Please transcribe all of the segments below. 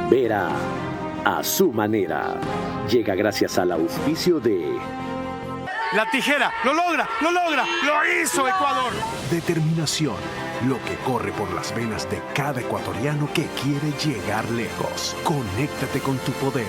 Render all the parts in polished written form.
Vera a su manera. Llega gracias al auspicio de... La tijera, lo logra, lo hizo Ecuador. Determinación, lo que corre por las venas de cada ecuatoriano que quiere llegar lejos. Conéctate con tu poder.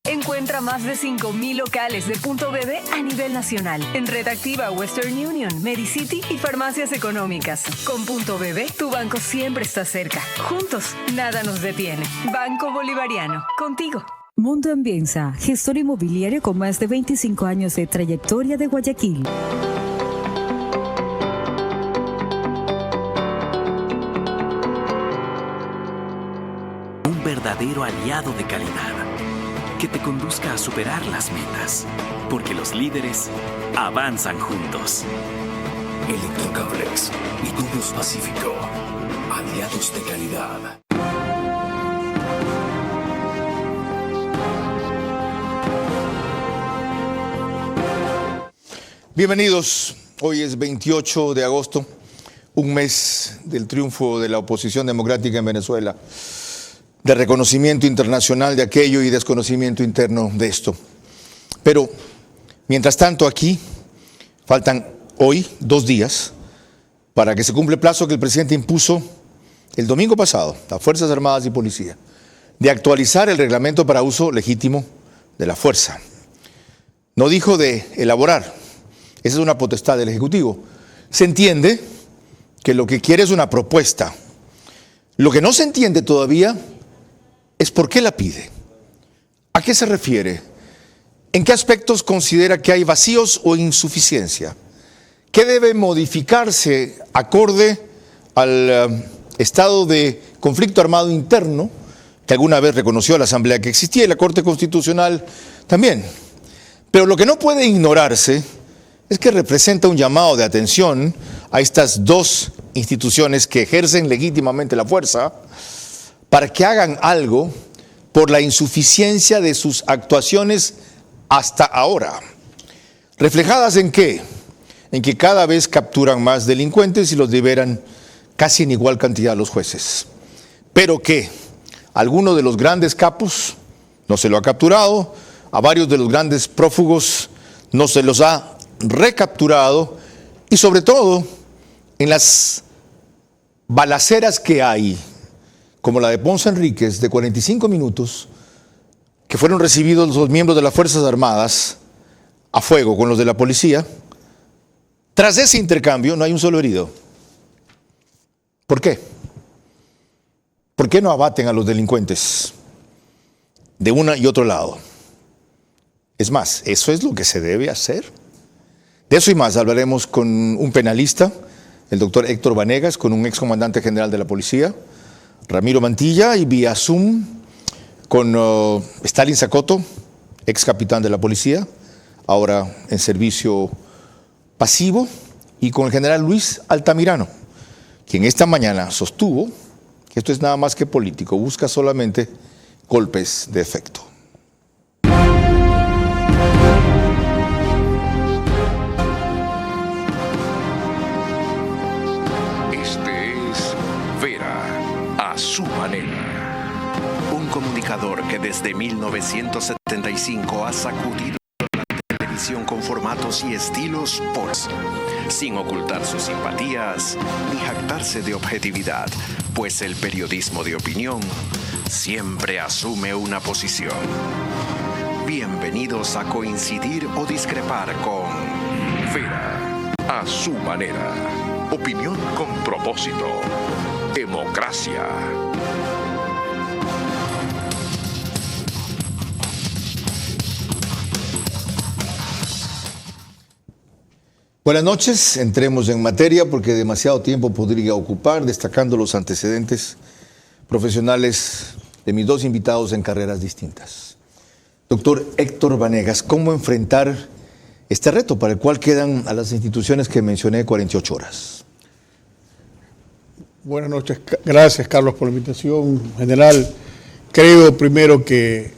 Encuentra más de 5,000 locales de Punto BB a nivel nacional. En Red Activa, Western Union, Medicity y farmacias económicas. Con Punto BB, tu banco siempre está cerca. Juntos, nada nos detiene. Banco Bolivariano, contigo. Mundo Ambienza, gestor inmobiliario con más de 25 años de trayectoria de Guayaquil. Un verdadero aliado de calidad que te conduzca a superar las metas, porque los líderes avanzan juntos. Electrocablex y Tubos Pacífico, aliados de calidad. Bienvenidos, hoy es 28 de agosto, un mes del triunfo de la oposición democrática en Venezuela, de reconocimiento internacional de aquello y desconocimiento interno de esto. Pero, mientras tanto, aquí faltan hoy 2 días para que se cumpla el plazo que el presidente impuso el domingo pasado a Fuerzas Armadas y Policía de actualizar el reglamento para uso legítimo de la fuerza. No dijo de elaborar, esa es una potestad del Ejecutivo. Se entiende que lo que quiere es una propuesta. Lo que no se entiende todavía es por qué la pide, a qué se refiere, en qué aspectos considera que hay vacíos o insuficiencia, qué debe modificarse acorde al estado de conflicto armado interno que alguna vez reconoció la Asamblea que existía y la Corte Constitucional también. Pero lo que no puede ignorarse es que representa un llamado de atención a estas 2 instituciones que ejercen legítimamente la fuerza para que hagan algo por la insuficiencia de sus actuaciones hasta ahora. ¿Reflejadas en qué? En que cada vez capturan más delincuentes y los liberan casi en igual cantidad a los jueces. Pero que alguno de los grandes capos no se lo ha capturado, a varios de los grandes prófugos no se los ha recapturado y sobre todo en las balaceras que hay, como la de Ponce Enríquez, de 45 minutos, que fueron recibidos los miembros de las Fuerzas Armadas a fuego con los de la policía. Tras ese intercambio no hay un solo herido. ¿Por qué? ¿Por qué no abaten a los delincuentes de una y otro lado? Es más, eso es lo que se debe hacer. De eso y más hablaremos con un penalista, el doctor Héctor Vanegas, con un excomandante general de la policía, Ramiro Mantilla, y vía Zoom con Stalin Zacoto, ex capitán de la policía, ahora en servicio pasivo, y con el general Luis Altamirano, quien esta mañana sostuvo que esto es nada más que político, busca solamente golpes de efecto. Su manera. Un comunicador que desde 1975 ha sacudido la televisión con formatos y estilos sin ocultar sus simpatías ni jactarse de objetividad, pues el periodismo de opinión siempre asume una posición. Bienvenidos a coincidir o discrepar con Vera a su manera. Opinión con propósito. Democracia. Buenas noches, entremos en materia porque demasiado tiempo podría ocupar destacando los antecedentes profesionales de mis 2 invitados en carreras distintas. Doctor Héctor Vanegas, ¿cómo enfrentar este reto para el cual quedan a las instituciones que mencioné 48 horas? Buenas noches, gracias Carlos por la invitación. En general, creo primero que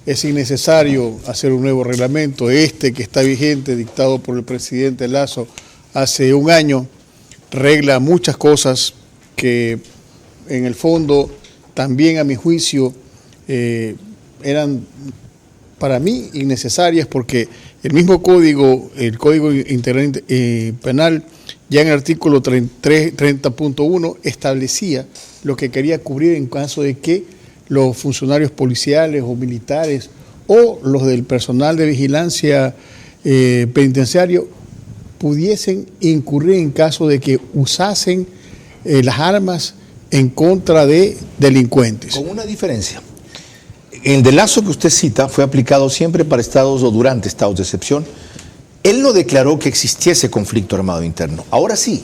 es innecesario hacer un nuevo reglamento. Este que está vigente, dictado por el presidente Lasso hace un año, regla muchas cosas que en el fondo también a mi juicio eran para mí innecesarias, porque el mismo código, el Código Integral Penal, ya en el artículo 30.1 establecía lo que quería cubrir en caso de que los funcionarios policiales o militares o los del personal de vigilancia penitenciario pudiesen incurrir en caso de que usasen las armas en contra de delincuentes. Con una diferencia. El de Lasso que usted cita fue aplicado siempre para estados o durante estados de excepción. Él no declaró que existiese conflicto armado interno. Ahora sí.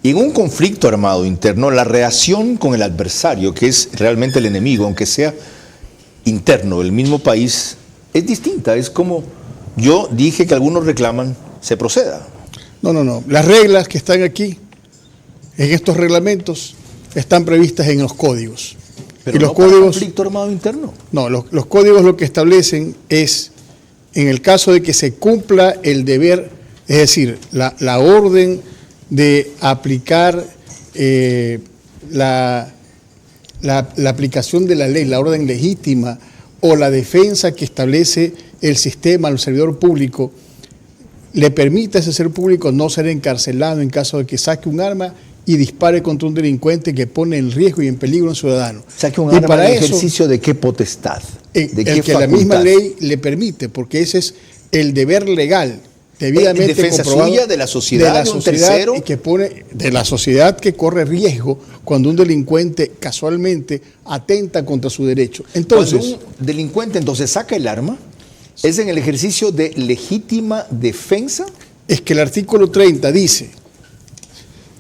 Y en un conflicto armado interno, la reacción con el adversario, que es realmente el enemigo, aunque sea interno del mismo país, es distinta. Es como yo dije que algunos reclaman, se proceda. No. Las reglas que están aquí, en estos reglamentos, están previstas en los códigos. Pero y los no para códigos, conflicto armado interno. No, los códigos lo que establecen es, en el caso de que se cumpla el deber, es decir, la orden de aplicar la aplicación de la ley, la orden legítima o la defensa que establece el sistema al servidor público, le permite a ese servidor público no ser encarcelado en caso de que saque un arma y dispare contra un delincuente que pone en riesgo y en peligro a un ciudadano. Saque un arma en ejercicio de qué potestad, de qué facultad. La misma ley le permite, porque ese es el deber legal debidamente defensa comprobado suya, de la sociedad, de un tercero, y que pone de la sociedad que corre riesgo cuando un delincuente casualmente atenta contra su derecho. Entonces, cuando un delincuente entonces saca el arma, ¿es en el ejercicio de legítima defensa? Es que el artículo 30 dice: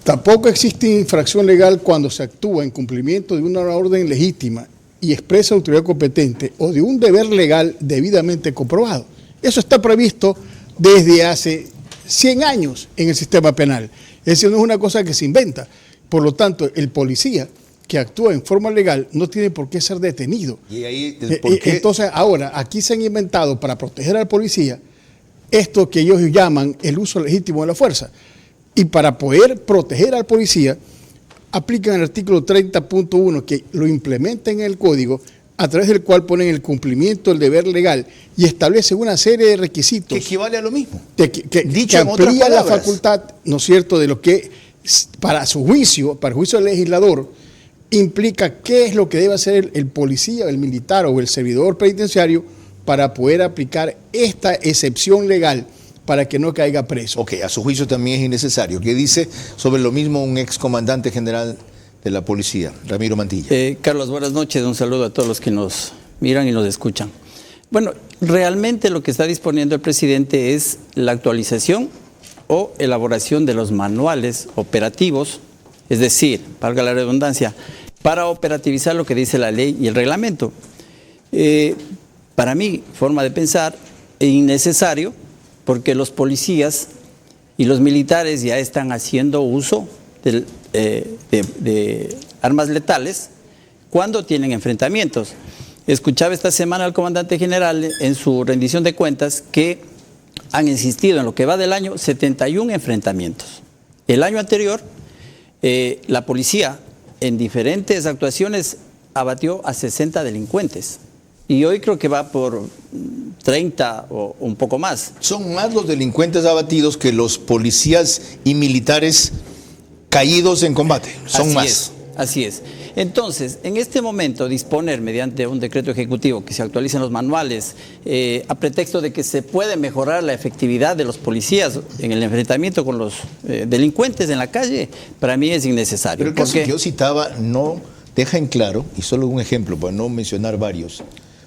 tampoco existe infracción legal cuando se actúa en cumplimiento de una orden legítima y expresa autoridad competente o de un deber legal debidamente comprobado. Eso está previsto desde hace 100 años en el sistema penal. Eso no es una cosa que se inventa. Por lo tanto, el policía que actúa en forma legal no tiene por qué ser detenido. ¿Y ahí, ¿por qué? Entonces, ahora, aquí se han inventado para proteger al policía esto que ellos llaman el uso legítimo de la fuerza. Y para poder proteger al policía, aplican el artículo 30.1 que lo implementa en el código, a través del cual ponen el cumplimiento del deber legal y establece una serie de requisitos. Que equivale a lo mismo. Que amplía la facultad, ¿no es cierto?, de lo que para el juicio del legislador, implica qué es lo que debe hacer el policía, el militar o el servidor penitenciario para poder aplicar esta excepción legal para que no caiga preso. Ok, a su juicio también es innecesario. ¿Qué dice sobre lo mismo un excomandante general de la policía, Ramiro Mantilla? Carlos, buenas noches. Un saludo a todos los que nos miran y nos escuchan. Bueno, realmente lo que está disponiendo el presidente es la actualización o elaboración de los manuales operativos, es decir, valga la redundancia, para operativizar lo que dice la ley y el reglamento. Para mí, forma de pensar, es innecesario, porque los policías y los militares ya están haciendo uso de armas letales cuando tienen enfrentamientos. Escuchaba esta semana al comandante general en su rendición de cuentas que han insistido en lo que va del año 71 enfrentamientos. El año anterior, la policía en diferentes actuaciones abatió a 60 delincuentes. Y hoy creo que va por 30 o un poco más. Son más los delincuentes abatidos que los policías y militares caídos en combate. Son más. Así es. Entonces, en este momento, disponer mediante un decreto ejecutivo que se actualicen los manuales, a pretexto de que se puede mejorar la efectividad de los policías en el enfrentamiento con los delincuentes en la calle, para mí es innecesario. Pero el caso que yo citaba no deja en claro, y solo un ejemplo para no mencionar varios,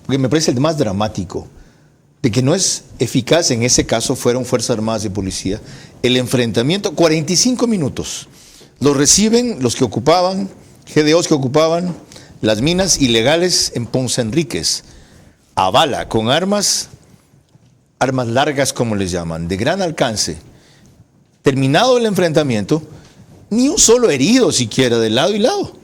porque me parece el más dramático, de que no es eficaz, en ese caso fueron Fuerzas Armadas y Policía, el enfrentamiento, 45 minutos, lo reciben los que ocupaban, GDOs que ocupaban las minas ilegales en Ponce Enríquez, a bala, con armas largas como les llaman, de gran alcance. Terminado el enfrentamiento, ni un solo herido siquiera de lado y lado.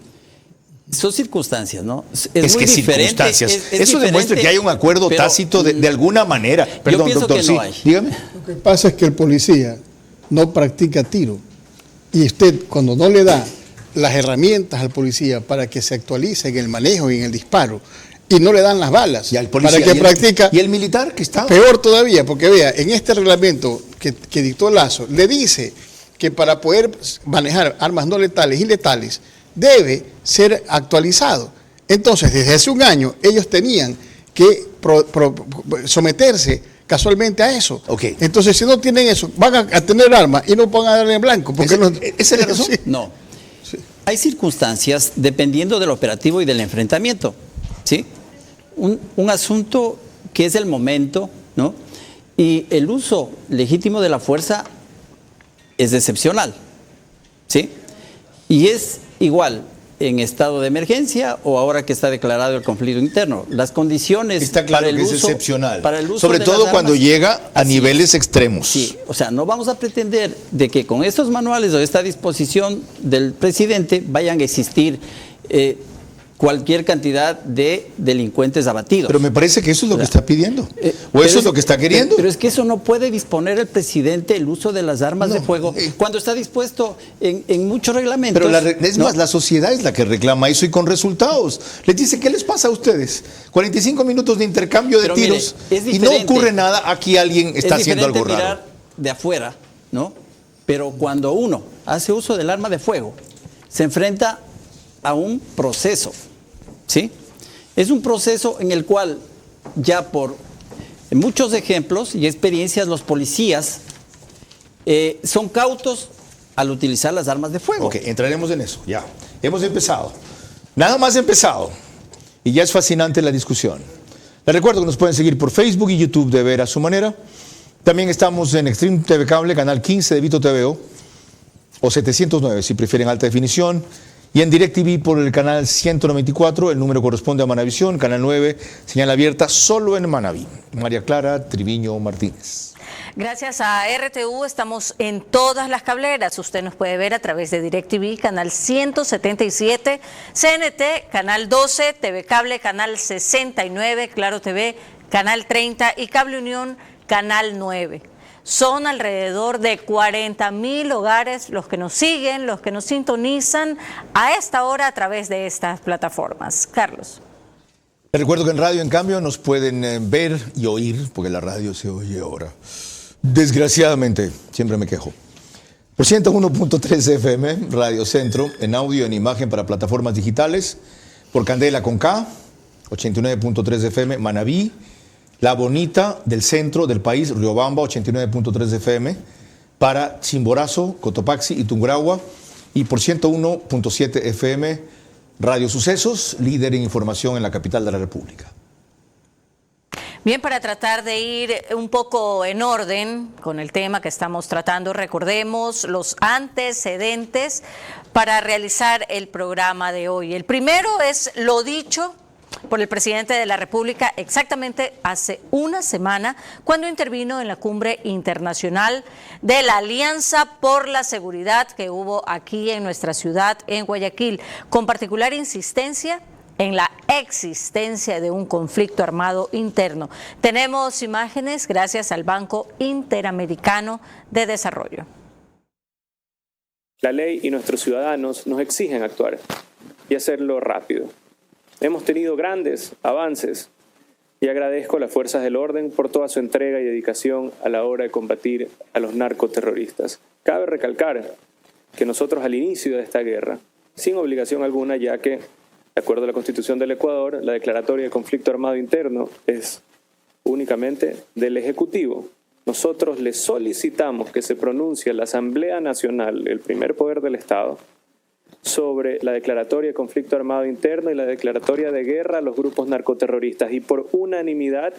Son circunstancias, ¿no? Es muy que diferente, circunstancias. es Eso diferente, demuestra que hay un acuerdo pero, tácito de alguna manera. Perdón, pienso doctor, que sí, no hay. dígame. Lo que pasa es que el policía no practica tiro. Y usted, cuando no le da las herramientas al policía para que se actualice en el manejo y en el disparo, y no le dan las balas Y al policía, para que practica... ¿Y el militar que está? Peor todavía, porque vea, en este reglamento que dictó Lazo, le dice que para poder manejar armas no letales y letales, debe ser actualizado. Entonces, desde hace un año, ellos tenían que someterse casualmente a eso. Okay. Entonces, si no tienen eso, van a tener armas y no van a darle en blanco. Porque ¿Esa es la razón? Sí. No. Hay circunstancias dependiendo del operativo y del enfrentamiento. ¿Sí? Un asunto que es el momento, ¿no? Y el uso legítimo de la fuerza es excepcional. ¿Sí? Y es igual en estado de emergencia o ahora que está declarado el conflicto interno. Las condiciones está claro para el que uso, es excepcional. para el uso sobre de todo las cuando armas, llega a niveles extremos. Sí, o sea, no vamos a pretender de que con estos manuales o esta disposición del presidente vayan a existir cualquier cantidad de delincuentes abatidos. Pero me parece que eso es lo que está pidiendo. ¿O eso es lo que está queriendo? Pero es que eso no puede disponer el presidente el uso de las armas de fuego cuando está dispuesto en muchos reglamentos. Pero es más, la sociedad es la que reclama eso y con resultados. Les dice, ¿qué les pasa a ustedes? 45 minutos de intercambio de tiros y no ocurre nada, aquí alguien está haciendo algo raro. Mirar de afuera, ¿no? Pero cuando uno hace uso del arma de fuego, se enfrenta a un proceso, ¿sí? Es un proceso en el cual ya por muchos ejemplos y experiencias los policías son cautos al utilizar las armas de fuego. Ok, entraremos en eso, ya. Hemos empezado. Nada más empezado. Y ya es fascinante la discusión. Les recuerdo que nos pueden seguir por Facebook y YouTube de Ver a Su Manera. También estamos en Extreme TV Cable, canal 15 de Vito TVO, o 709 si prefieren alta definición. Y en DirecTV por el canal 194, el número corresponde a Manavisión, canal 9, señal abierta solo en Manaví. María Clara Triviño Martínez. Gracias a RTU estamos en todas las cableras. Usted nos puede ver a través de DirecTV, canal 177, CNT, canal 12, TV Cable, canal 69, Claro TV, canal 30 y Cable Unión, canal 9. Son alrededor de 40.000 hogares los que nos siguen, los que nos sintonizan a esta hora a través de estas plataformas. Carlos. Les recuerdo que en radio, en cambio, nos pueden ver y oír, porque la radio se oye ahora. Desgraciadamente, siempre me quejo. Por 101.3 FM, Radio Centro, en audio y en imagen para plataformas digitales. Por Candela con K, 89.3 FM, Manabí. La Bonita del centro del país, Riobamba, 89.3 FM, para Chimborazo, Cotopaxi y Tungurahua, y por 101.7 FM, Radio Sucesos, líder en información en la capital de la República. Bien, para tratar de ir un poco en orden con el tema que estamos tratando, recordemos los antecedentes para realizar el programa de hoy. El primero es lo dicho por el presidente de la República exactamente hace una semana cuando intervino en la cumbre internacional de la Alianza por la Seguridad que hubo aquí en nuestra ciudad, en Guayaquil, con particular insistencia en la existencia de un conflicto armado interno. Tenemos imágenes gracias al Banco Interamericano de Desarrollo. La ley y nuestros ciudadanos nos exigen actuar y hacerlo rápido. Hemos tenido grandes avances y agradezco a las fuerzas del orden por toda su entrega y dedicación a la hora de combatir a los narcoterroristas. Cabe recalcar que nosotros al inicio de esta guerra, sin obligación alguna, ya que, de acuerdo a la Constitución del Ecuador, la declaratoria de conflicto armado interno es únicamente del Ejecutivo. Nosotros le solicitamos que se pronuncie la Asamblea Nacional, el primer poder del Estado, sobre la declaratoria de conflicto armado interno y la declaratoria de guerra a los grupos narcoterroristas, y por unanimidad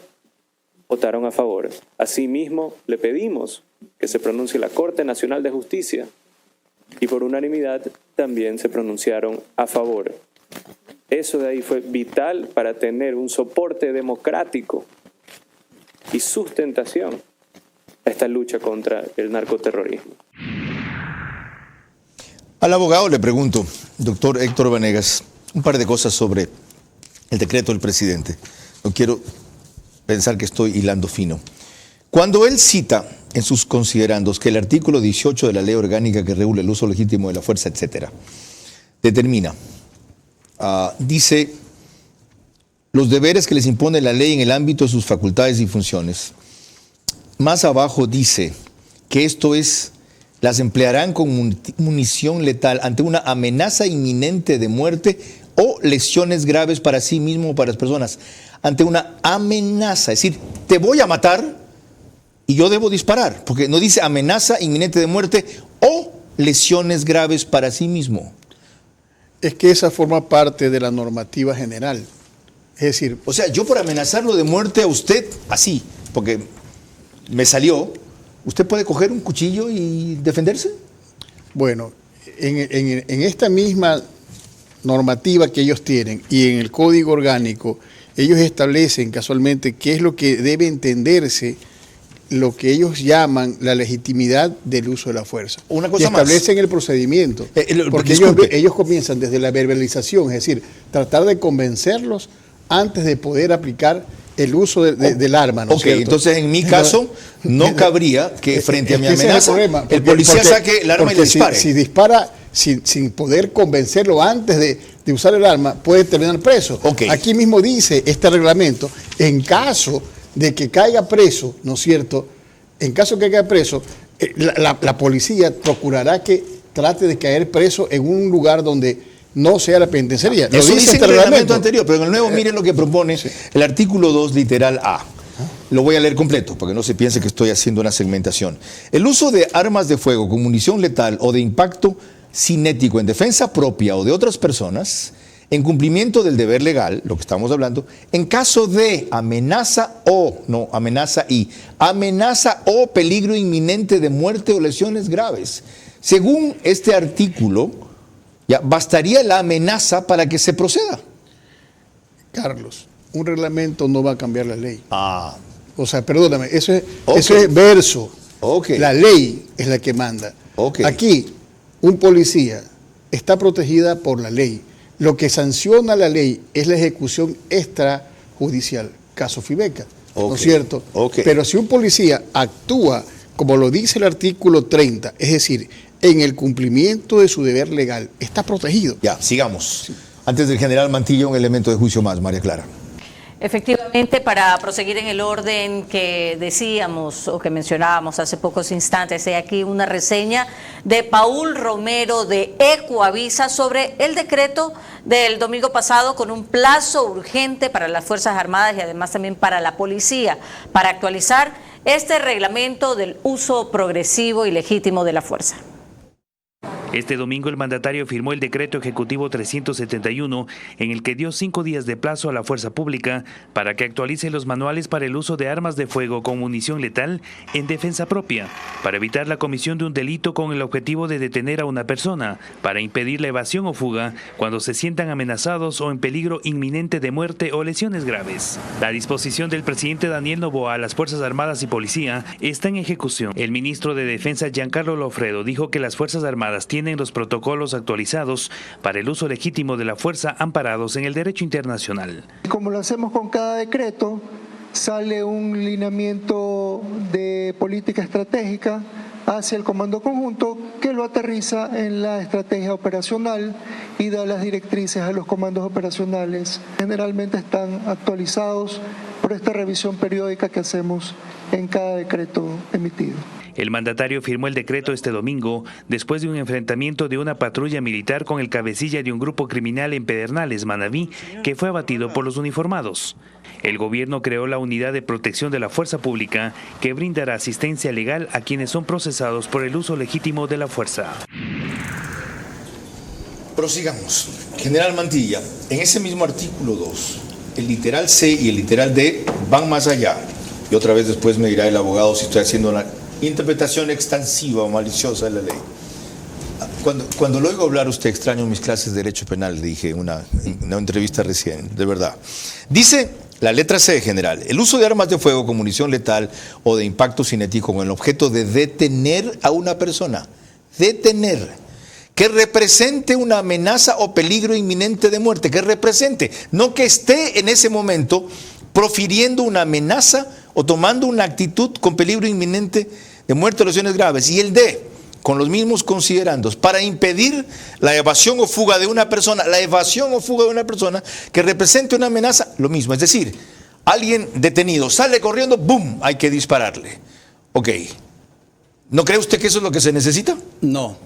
votaron a favor. Asimismo, le pedimos que se pronuncie la Corte Nacional de Justicia y por unanimidad también se pronunciaron a favor. Eso de ahí fue vital para tener un soporte democrático y sustentación a esta lucha contra el narcoterrorismo. Al abogado le pregunto, doctor Héctor Vanegas, un par de cosas sobre el decreto del presidente. No quiero pensar que estoy hilando fino. Cuando él cita en sus considerandos que el artículo 18 de la ley orgánica que regula el uso legítimo de la fuerza, etcétera, determina, dice, los deberes que les impone la ley en el ámbito de sus facultades y funciones. Más abajo dice que esto es, las emplearán con munición letal ante una amenaza inminente de muerte o lesiones graves para sí mismo o para las personas. Ante una amenaza, es decir, te voy a matar y yo debo disparar, porque no dice amenaza inminente de muerte o lesiones graves para sí mismo. Es que esa forma parte de la normativa general. Es decir, o sea, yo por amenazarlo de muerte a usted, así, porque me salió, ¿usted puede coger un cuchillo y defenderse? Bueno, en esta misma normativa que ellos tienen y en el Código Orgánico, ellos establecen casualmente qué es lo que debe entenderse, lo que ellos llaman la legitimidad del uso de la fuerza. Una cosa y establecen más. El procedimiento. Porque ellos comienzan desde la verbalización, es decir, tratar de convencerlos antes de poder aplicar el uso del arma, ¿no es cierto? Entonces en mi caso no cabría que frente a mi amenaza el policía saque el arma y le dispare. Si dispara sin poder convencerlo antes de usar el arma, puede terminar preso. Aquí mismo dice este reglamento, en caso de que caiga preso, ¿no es cierto? En caso de que caiga preso, la policía procurará que trate de caer preso en un lugar donde no sea la penitenciaría. Eso dice en el reglamento anterior, pero en el nuevo miren lo que propone el artículo 2, literal A. Lo voy a leer completo, para que no se piense que estoy haciendo una segmentación. El uso de armas de fuego con munición letal o de impacto cinético en defensa propia o de otras personas, en cumplimiento del deber legal, lo que estamos hablando, en caso de amenaza o peligro inminente de muerte o lesiones graves. Según este artículo, ya bastaría la amenaza para que se proceda. Carlos, un reglamento no va a cambiar la ley. O sea, perdóname, eso es verso. La ley es la que manda. Aquí, un policía está protegida por la ley. Lo que sanciona la ley es la ejecución extrajudicial, caso Fibeca, ¿no es cierto? Pero si un policía actúa, como lo dice el artículo 30, es decir, en el cumplimiento de su deber legal, está protegido. Ya, sigamos. Antes del general Mantilla, un elemento de juicio más, María Clara. Efectivamente, para proseguir en el orden que decíamos o que mencionábamos hace pocos instantes, hay aquí una reseña de Paul Romero de Ecoavisa sobre el decreto del domingo pasado con un plazo urgente para las Fuerzas Armadas y además también para la policía, para actualizar este reglamento del uso progresivo y legítimo de la fuerza. Este domingo el mandatario firmó el decreto ejecutivo 371 en el que dio 5 días de plazo a la fuerza pública para que actualice los manuales para el uso de armas de fuego con munición letal en defensa propia, para evitar la comisión de un delito con el objetivo de detener a una persona, para impedir la evasión o fuga cuando se sientan amenazados o en peligro inminente de muerte o lesiones graves. La disposición del presidente Daniel Noboa a las Fuerzas Armadas y Policía está en ejecución. El ministro de Defensa Giancarlo Lofredo dijo que las Fuerzas Armadas tienen los protocolos actualizados para el uso legítimo de la fuerza amparados en el derecho internacional. Como lo hacemos con cada decreto, sale un lineamiento de política estratégica hacia el Comando Conjunto que lo aterriza en la estrategia operacional y da las directrices a los comandos operacionales. Generalmente están actualizados por esta revisión periódica que hacemos en cada decreto emitido. El mandatario firmó el decreto este domingo después de un enfrentamiento de una patrulla militar con el cabecilla de un grupo criminal en Pedernales, Manabí, que fue abatido por los uniformados. El gobierno creó la Unidad de Protección de la Fuerza Pública que brindará asistencia legal a quienes son procesados por el uso legítimo de la fuerza. Prosigamos. General Mantilla, en ese mismo artículo 2, el literal C y el literal D van más allá. Y otra vez después me dirá el abogado si estoy haciendo una interpretación extensiva o maliciosa de la ley. Cuando lo oigo hablar usted, extraño mis clases de Derecho Penal, le dije en una entrevista recién, de verdad. Dice la letra C, general, el uso de armas de fuego con munición letal o de impacto cinético con el objeto de detener a una persona, detener, que represente una amenaza o peligro inminente de muerte, que represente, no que esté en ese momento profiriendo una amenaza o tomando una actitud con peligro inminente de muerte o lesiones graves. Y el D, con los mismos considerandos, para impedir la evasión o fuga de una persona, que represente una amenaza, lo mismo. Es decir, alguien detenido sale corriendo, ¡boom!, hay que dispararle. Ok. ¿No cree usted que eso es lo que se necesita? No.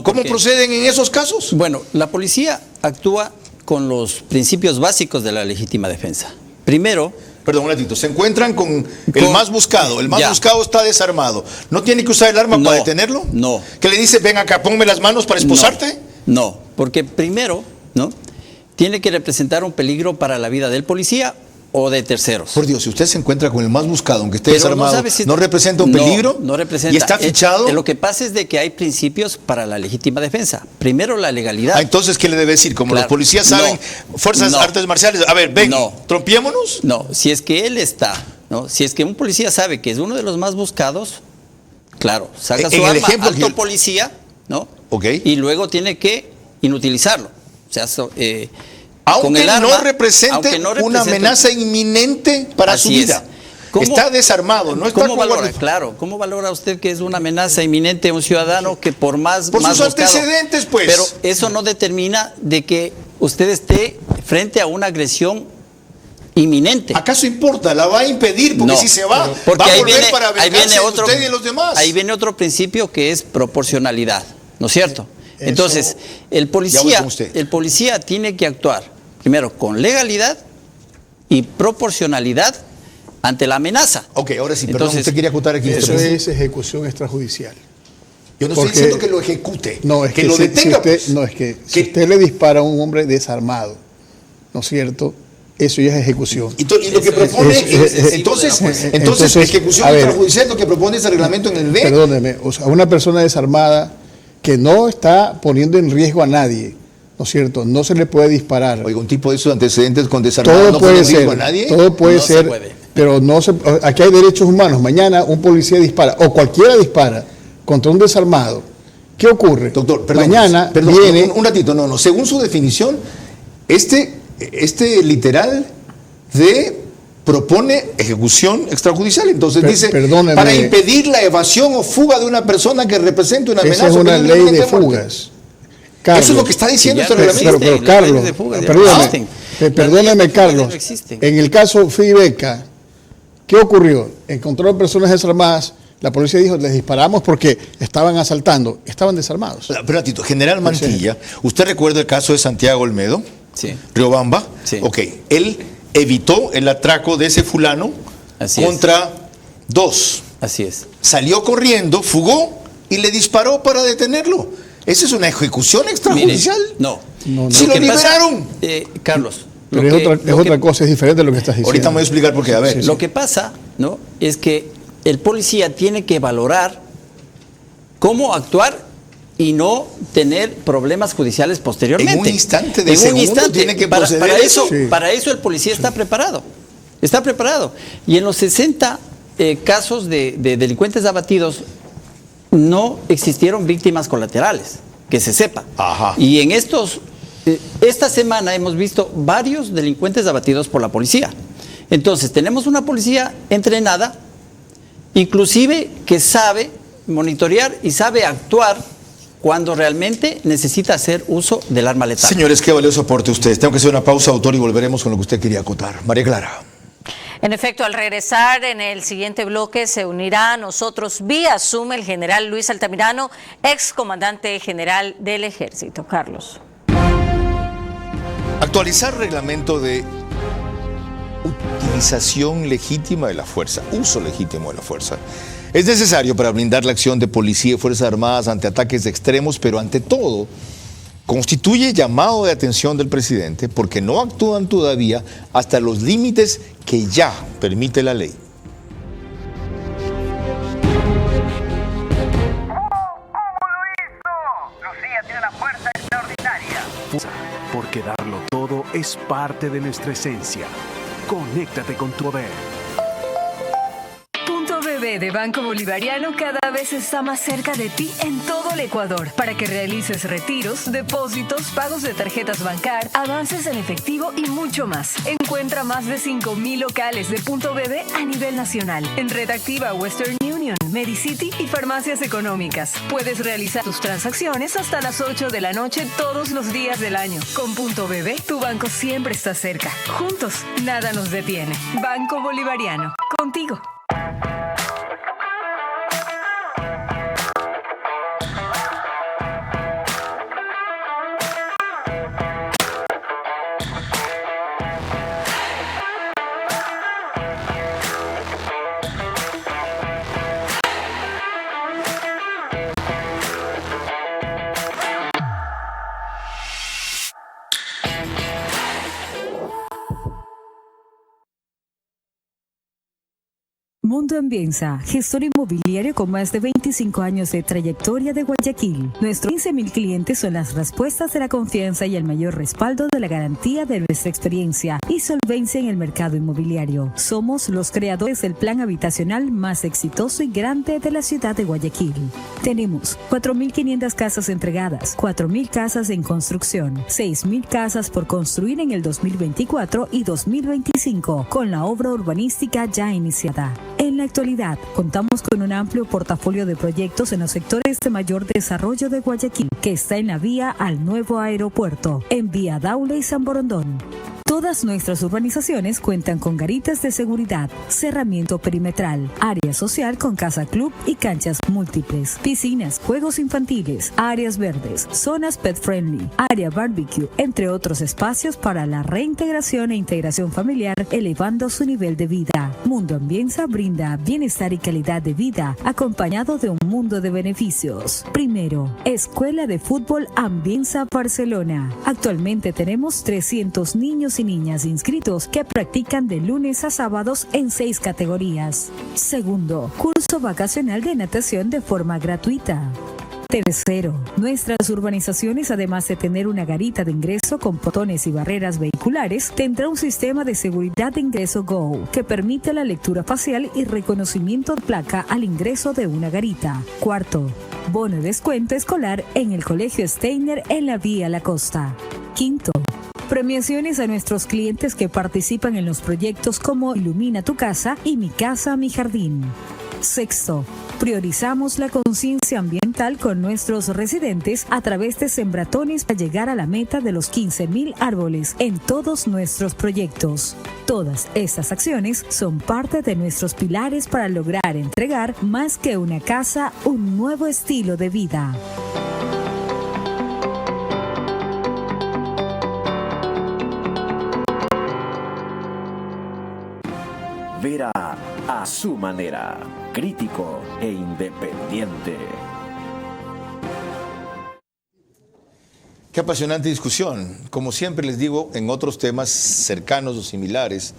¿Cómo proceden en esos casos? Bueno, la policía actúa con los principios básicos de la legítima defensa. Primero... Perdón, un ratito. Se encuentran con el más buscado. El más buscado está desarmado. ¿No tiene que usar el arma para detenerlo? No. ¿Qué le dice? Ven acá, ponme las manos para esposarte. No, porque primero, tiene que representar un peligro para la vida del policía o de terceros. Por Dios, si usted se encuentra con el más buscado, aunque esté desarmado, ¿no representa un peligro? No representa. ¿Y está fichado? Lo que pasa es de que hay principios para la legítima defensa. Primero, la legalidad. Entonces, ¿qué le debe decir? Como los policías saben, fuerzas artes marciales, a ver, ven, trompiémonos. No, si es que él está, si es que un policía sabe que es uno de los más buscados, claro, saca su arma, alto policía, y luego tiene que inutilizarlo. O sea, aunque no represente una amenaza inminente para su vida. Está desarmado, no está ¿Cómo valora? Claro, ¿cómo valora usted que es una amenaza inminente a un ciudadano que por sus antecedentes, pues? Pero eso no determina de que usted esté frente a una agresión inminente. ¿Acaso importa? ¿La va a impedir? Porque si se va, porque va a volver para vengarse de usted y de los demás. Ahí viene otro principio que es proporcionalidad, ¿no es cierto? Entonces, el policía tiene que actuar, primero, con legalidad y proporcionalidad ante la amenaza. Ok, ahora sí, perdón, usted quería acotar aquí. Eso es ejecución extrajudicial. Yo no estoy diciendo que lo ejecute, no, es que lo detenga. Si usted le dispara a un hombre desarmado, ¿no es cierto? Eso ya es ejecución. Y lo que propone entonces ejecución extrajudicial, lo que propone ese reglamento en el D. Perdóneme, o sea, una persona desarmada que no está poniendo en riesgo a nadie, ¿no es cierto? No se le puede disparar. Oiga, un tipo de esos antecedentes con desarmado todo no puede pone en ser, riesgo a nadie. todo puede ser, pero aquí hay derechos humanos. Mañana un policía dispara, o cualquiera dispara, contra un desarmado. ¿Qué ocurre? Doctor, perdón, mañana viene... Un ratito, no. Según su definición, este literal propone ejecución extrajudicial. Entonces dice, para impedir la evasión o fuga de una persona que represente una amenaza. Esa es una ley de fugas. Carlos, eso es lo que está diciendo este reglamento. Pero Carlos, perdóneme, Carlos. En el caso Fibeca, ¿qué ocurrió? Encontraron personas desarmadas. La policía dijo, les disparamos porque estaban asaltando. Estaban desarmados. Pero ratito, General Mantilla, ¿usted recuerda el caso de Santiago Olmedo? Sí. Riobamba. Sí. Ok, él evitó el atraco de ese fulano contra dos. Así es. Salió corriendo, fugó y le disparó para detenerlo. ¿Esa es una ejecución extrajudicial? Mire, no. Si lo liberaron. Carlos. Pero es otra cosa, es diferente a lo que estás diciendo. Ahorita me voy a explicar por qué. A ver. Lo que pasa, es que el policía tiene que valorar cómo actuar y no tener problemas judiciales posteriormente. En un instante de segundo tiene que proceder. Para eso el policía está preparado. Está preparado. Y en los 60 casos de delincuentes abatidos no existieron víctimas colaterales, que se sepa. Ajá. Y en esta semana hemos visto varios delincuentes abatidos por la policía. Entonces, tenemos una policía entrenada, inclusive que sabe monitorear y sabe actuar cuando realmente necesita hacer uso del arma letal. Señores, qué valioso aporte ustedes. Tengo que hacer una pausa, autor, y volveremos con lo que usted quería acotar. María Clara. En efecto, al regresar en el siguiente bloque se unirá a nosotros vía Zoom el general Luis Altamirano, ex comandante general del Ejército. Carlos. Actualizar reglamento de utilización legítima de la fuerza, uso legítimo de la fuerza. Es necesario para blindar la acción de policía y Fuerzas Armadas ante ataques extremos, pero ante todo, constituye llamado de atención del presidente porque no actúan todavía hasta los límites que ya permite la ley. Lucía tiene una fuerza extraordinaria. Porque darlo todo es parte de nuestra esencia. Conéctate con tu poder. Punto BB. BB de Banco Bolivariano cada vez está más cerca de ti en todo el Ecuador para que realices retiros, depósitos, pagos de tarjetas Bancar, avances en efectivo y mucho más. Encuentra más de 5,000 locales de Punto BB a nivel nacional en Red Activa, Western Union, Medicity y farmacias económicas. Puedes realizar tus transacciones hasta las 8 de la noche todos los días del año. Con Punto BB, tu banco siempre está cerca. Juntos, nada nos detiene. Banco Bolivariano, contigo. Mundo Ambienza, gestor inmobiliario con más de 25 años de trayectoria de Guayaquil. Nuestros 15,000 clientes son las respuestas de la confianza y el mayor respaldo de la garantía de nuestra experiencia y solvencia en el mercado inmobiliario. Somos los creadores del plan habitacional más exitoso y grande de la ciudad de Guayaquil. Tenemos 4,500 casas entregadas, 4,000 casas en construcción, 6,000 casas por construir en el 2024 y 2025, con la obra urbanística ya iniciada. En la actualidad, contamos con un amplio portafolio de proyectos en los sectores de mayor desarrollo de Guayaquil, que está en la vía al nuevo aeropuerto, en Vía Daule y San Borondón. Todas nuestras urbanizaciones cuentan con garitas de seguridad, cerramiento perimetral, área social con casa club y canchas múltiples, piscinas, juegos infantiles, áreas verdes, zonas pet friendly, área barbecue, entre otros espacios para la reintegración e integración familiar, elevando su nivel de vida. Mundo Ambienza brinda bienestar y calidad de vida, acompañado de un mundo de beneficios. Primero, Escuela de Fútbol Ambienza Barcelona. Actualmente tenemos 300 niños y niñas inscritos que practican de lunes a sábados en 6 categorías. Segundo, curso vacacional de natación de forma gratuita. Tercero, nuestras urbanizaciones, además de tener una garita de ingreso con portones y barreras vehiculares, tendrá un sistema de seguridad de ingreso Go, que permite la lectura facial y reconocimiento de placa al ingreso de una garita. Cuarto, bono de descuento escolar en el Colegio Steiner en la Vía La Costa. Quinto, premiaciones a nuestros clientes que participan en los proyectos como Ilumina tu casa y Mi casa, mi jardín. Sexto, priorizamos la conciencia ambiental con nuestros residentes a través de sembratones para llegar a la meta de los 15,000 árboles en todos nuestros proyectos. Todas estas acciones son parte de nuestros pilares para lograr entregar más que una casa, un nuevo estilo de vida. Vera a su manera, crítico e independiente. Qué apasionante discusión. Como siempre les digo, en otros temas cercanos o similares,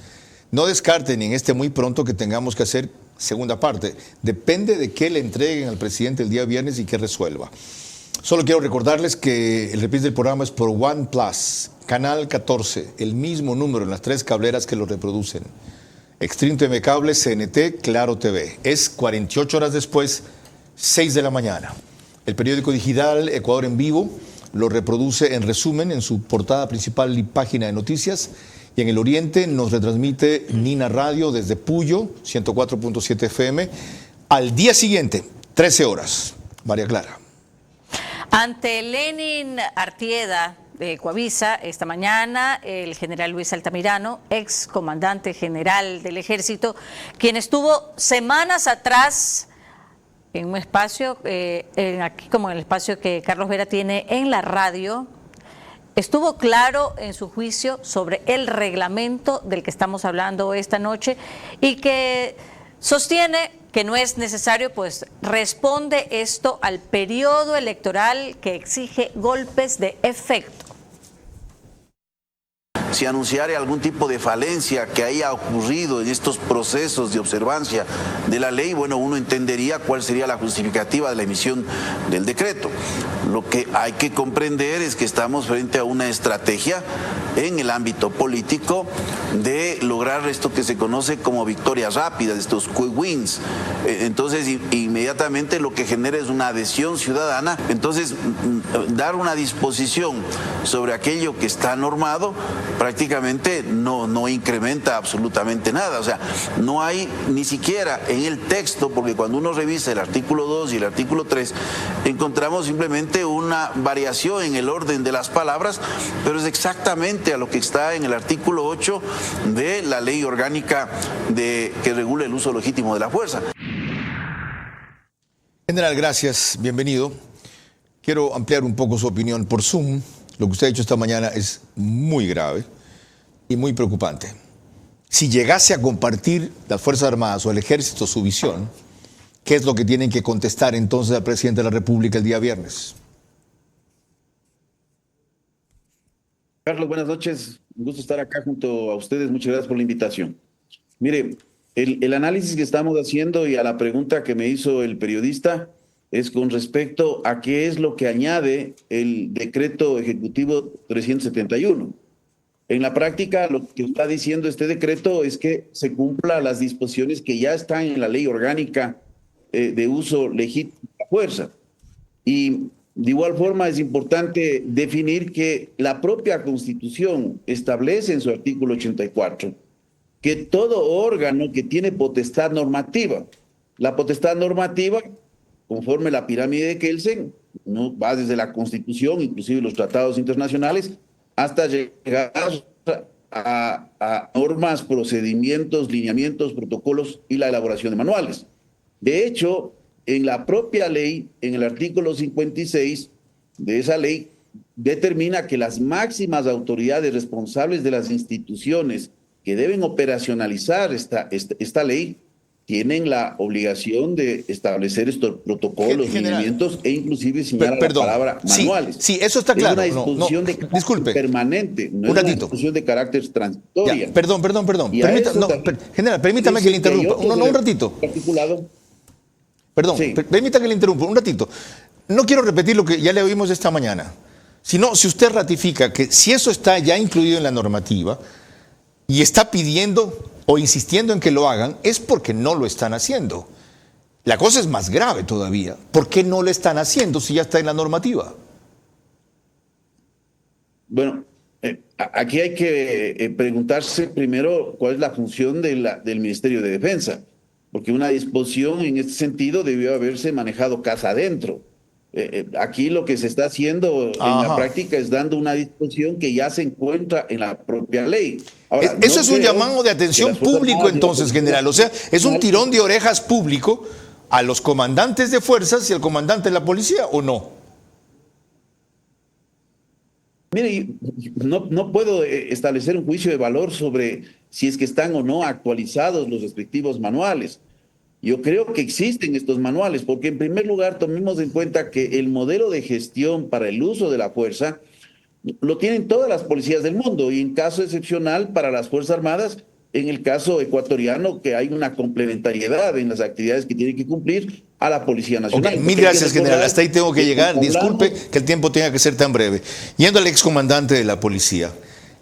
no descarten en este muy pronto que tengamos que hacer segunda parte. Depende de qué le entreguen al presidente el día viernes y qué resuelva. Solo quiero recordarles que el reprise del programa es por OnePlus, Canal 14, el mismo número en las 3 cableras que lo reproducen. Extreme TV Cable, CNT, Claro TV. Es 48 horas después, 6 de la mañana. El periódico digital Ecuador en Vivo lo reproduce en resumen en su portada principal y página de noticias. Y en el oriente nos retransmite Nina Radio desde Puyo, 104.7 FM. Al día siguiente, 13 horas. María Clara. Ante Lenin Artieda de Coavisa, esta mañana el general Luis Altamirano, ex comandante general del Ejército, quien estuvo semanas atrás en un espacio, aquí como en el espacio que Carlos Vera tiene en la radio, estuvo claro en su juicio sobre el reglamento del que estamos hablando esta noche y que sostiene que no es necesario, pues responde esto al periodo electoral que exige golpes de efecto. Si anunciara algún tipo de falencia que haya ocurrido en estos procesos de observancia de la ley, bueno, uno entendería cuál sería la justificativa de la emisión del decreto. Lo que hay que comprender es que estamos frente a una estrategia en el ámbito político de lograr esto que se conoce como victorias rápidas, estos quick wins. Entonces, inmediatamente lo que genera es una adhesión ciudadana. Entonces, dar una disposición sobre aquello que está normado prácticamente no incrementa absolutamente nada. O sea, no hay ni siquiera en el texto, porque cuando uno revisa el artículo 2 y el artículo 3, encontramos simplemente una variación en el orden de las palabras, pero es exactamente a lo que está en el artículo 8 de la ley orgánica que regula el uso legítimo de la fuerza. General, gracias, bienvenido. Quiero ampliar un poco su opinión por Zoom. Lo que usted ha dicho esta mañana es muy grave y muy preocupante. Si llegase a compartir las Fuerzas Armadas o el Ejército su visión, ¿qué es lo que tienen que contestar entonces al presidente de la República el día viernes? Carlos, buenas noches. Un gusto estar acá junto a ustedes. Muchas gracias por la invitación. Mire, el análisis que estamos haciendo y a la pregunta que me hizo el periodista es con respecto a qué es lo que añade el decreto ejecutivo 371. En la práctica, lo que está diciendo este decreto es que se cumpla las disposiciones que ya están en la ley orgánica de uso legítimo de la fuerza. Y de igual forma es importante definir que la propia Constitución establece en su artículo 84 que todo órgano que tiene potestad normativa, la potestad normativa, conforme la pirámide de Kelsen, ¿no?, va desde la Constitución, inclusive los tratados internacionales, hasta llegar a normas, procedimientos, lineamientos, protocolos y la elaboración de manuales. De hecho, en la propia ley, en el artículo 56 de esa ley, determina que las máximas autoridades responsables de las instituciones que deben operacionalizar esta ley tienen la obligación de establecer estos protocolos, lineamientos e inclusive señalar la palabra manuales. Sí, eso está claro. Es una disposición de carácter permanente, no es una disposición de permanente transitoria. Ya, perdón. General, permítame que le interrumpa. Un ratito. Perdón, sí. Permítame que le interrumpa un ratito. No quiero repetir lo que ya le oímos esta mañana, sino si usted ratifica que si eso está ya incluido en la normativa y está pidiendo o insistiendo en que lo hagan, es porque no lo están haciendo. La cosa es más grave todavía. ¿Por qué no lo están haciendo si ya está en la normativa? Bueno, aquí hay que preguntarse primero cuál es la función del Ministerio de Defensa, porque una disposición en este sentido debió haberse manejado casa adentro. Aquí lo que se está haciendo en la práctica es dando una disposición que ya se encuentra en la propia ley. Ahora, eso es un llamado de atención público entonces, general. O sea, es un tirón de orejas público a los comandantes de fuerzas y al comandante de la policía, ¿o no? Mire, no puedo establecer un juicio de valor sobre si es que están o no actualizados los respectivos manuales. Yo creo que existen estos manuales, porque en primer lugar tomemos en cuenta que el modelo de gestión para el uso de la fuerza lo tienen todas las policías del mundo y en caso excepcional para las Fuerzas Armadas, en el caso ecuatoriano, que hay una complementariedad en las actividades que tiene que cumplir a la Policía Nacional. Mil gracias, general. Hasta ahí tengo que llegar. Disculpe que el tiempo tenga que ser tan breve. Yendo al excomandante de la policía,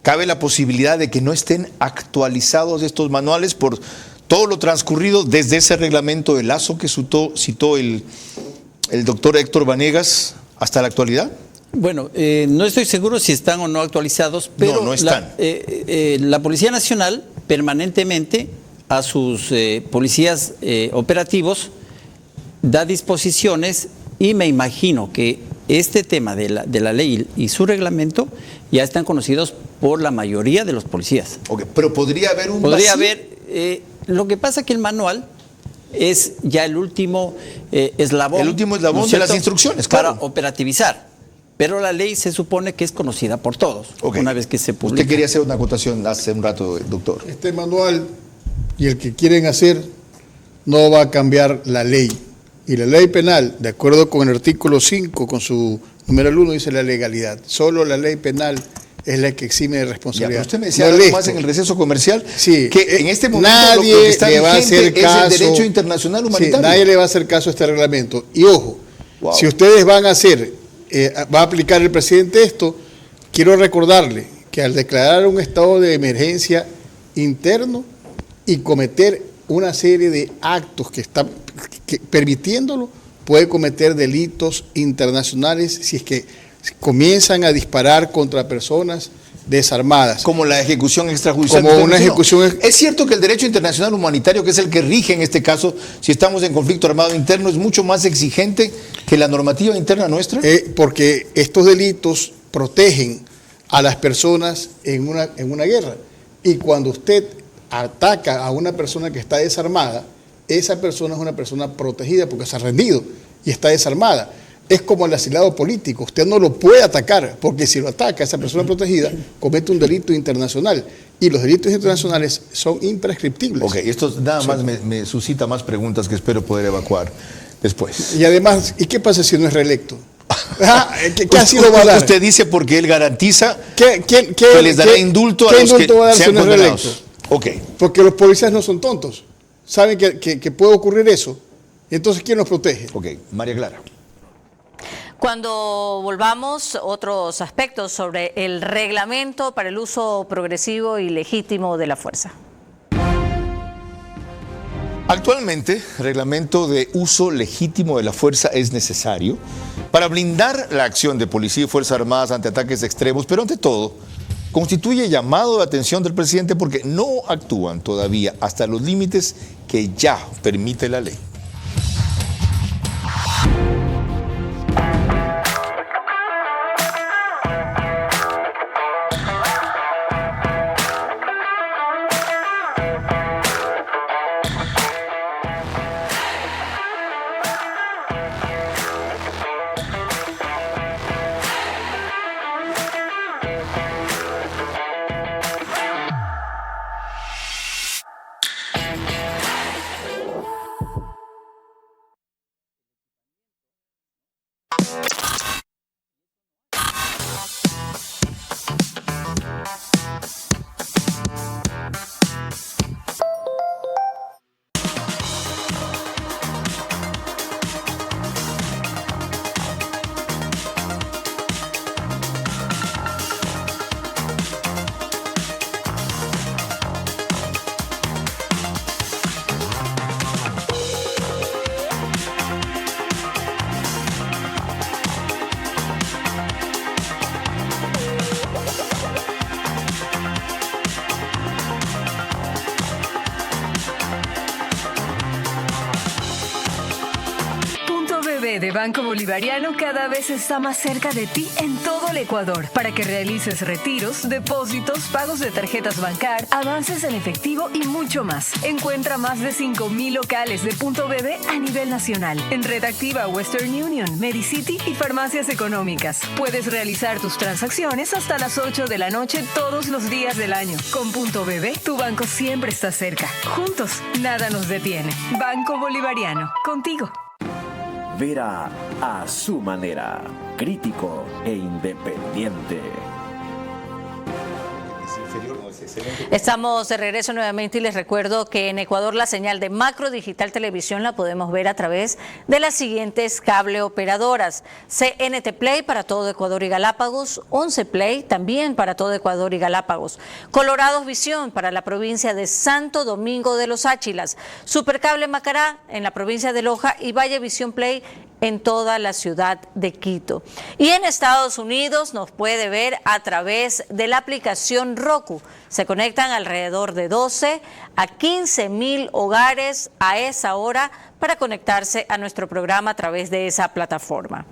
¿cabe la posibilidad de que no estén actualizados estos manuales por todo lo transcurrido desde ese reglamento de Lazo que citó el doctor Héctor Vanegas hasta la actualidad? Bueno, no estoy seguro si están o no actualizados, pero no están. La Policía Nacional permanentemente a sus policías operativos da disposiciones y me imagino que este tema de la ley y su reglamento ya están conocidos por la mayoría de los policías. Okay, pero podría haber un lo que pasa es que el manual es ya el último eslabón. El último eslabón de las instrucciones, claro. Para operativizar. Pero la ley se supone que es conocida por todos, una vez que se publica. Usted quería hacer una acotación hace un rato, doctor. Este manual y el que quieren hacer no va a cambiar la ley. Y la ley penal, de acuerdo con el artículo 5, con su numeral 1, dice la legalidad. Solo la ley penal es la que exime de responsabilidad. Ya, usted me decía algo más en el receso comercial, sí, que en este momento nadie lo que está le va a hacer caso, es el derecho internacional humanitario. Sí, nadie le va a hacer caso a este reglamento. Y ojo, si ustedes van a hacer va a aplicar el presidente esto, quiero recordarle que al declarar un estado de emergencia interno y cometer una serie de actos que permitiéndolo, puede cometer delitos internacionales si es que comienzan a disparar contra personas desarmadas. Como la ejecución extrajudicial. Como una ejecución. Es cierto que el derecho internacional humanitario, que es el que rige en este caso, si estamos en conflicto armado interno, es mucho más exigente que la normativa interna nuestra. Porque estos delitos protegen a las personas en una guerra. Y cuando usted ataca a una persona que está desarmada, esa persona es una persona protegida porque se ha rendido y está desarmada. Es como el asilado político, usted no lo puede atacar, porque si lo ataca, esa persona protegida comete un delito internacional, y los delitos internacionales son imprescriptibles. Ok, esto nada más me suscita más preguntas que espero poder evacuar después. Y además, ¿y qué pasa si no es reelecto? ¿Qué asilo va a dar? Usted dice porque él garantiza que les dará indulto a los que sean condenados. Okay. Porque los policías no son tontos, saben que puede ocurrir eso. Entonces, ¿quién los protege? Ok, María Clara. Cuando volvamos, otros aspectos sobre el reglamento para el uso progresivo y legítimo de la fuerza. Actualmente, el reglamento de uso legítimo de la fuerza es necesario para blindar la acción de policía y Fuerzas Armadas ante ataques extremos, pero ante todo, constituye llamado de atención del presidente porque no actúan todavía hasta los límites que ya permite la ley. De Banco Bolivariano cada vez está más cerca de ti en todo el Ecuador para que realices retiros, depósitos, pagos de tarjetas Bancar, avances en efectivo y mucho más. Encuentra más de 5,000 locales de Punto BB a nivel nacional en Red Activa, Western Union, Medicity y farmacias económicas. Puedes realizar tus transacciones hasta las 8 de la noche todos los días del año. Con Punto BB, tu banco siempre está cerca. Juntos, nada nos detiene. Banco Bolivariano, contigo. Vera a su manera, crítico e independiente. Estamos de regreso nuevamente y les recuerdo que en Ecuador la señal de Macro Digital Televisión la podemos ver a través de las siguientes cable operadoras: CNT Play para todo Ecuador y Galápagos, 11 Play también para todo Ecuador y Galápagos, Colorados Visión para la provincia de Santo Domingo de los Áchilas, Supercable Macará en la provincia de Loja y Valle Visión Play en toda la ciudad de Quito. Y en Estados Unidos nos puede ver a través de la aplicación Roku. Se conectan alrededor de 12 a 15,000 hogares a esa hora para conectarse a nuestro programa a través de esa plataforma.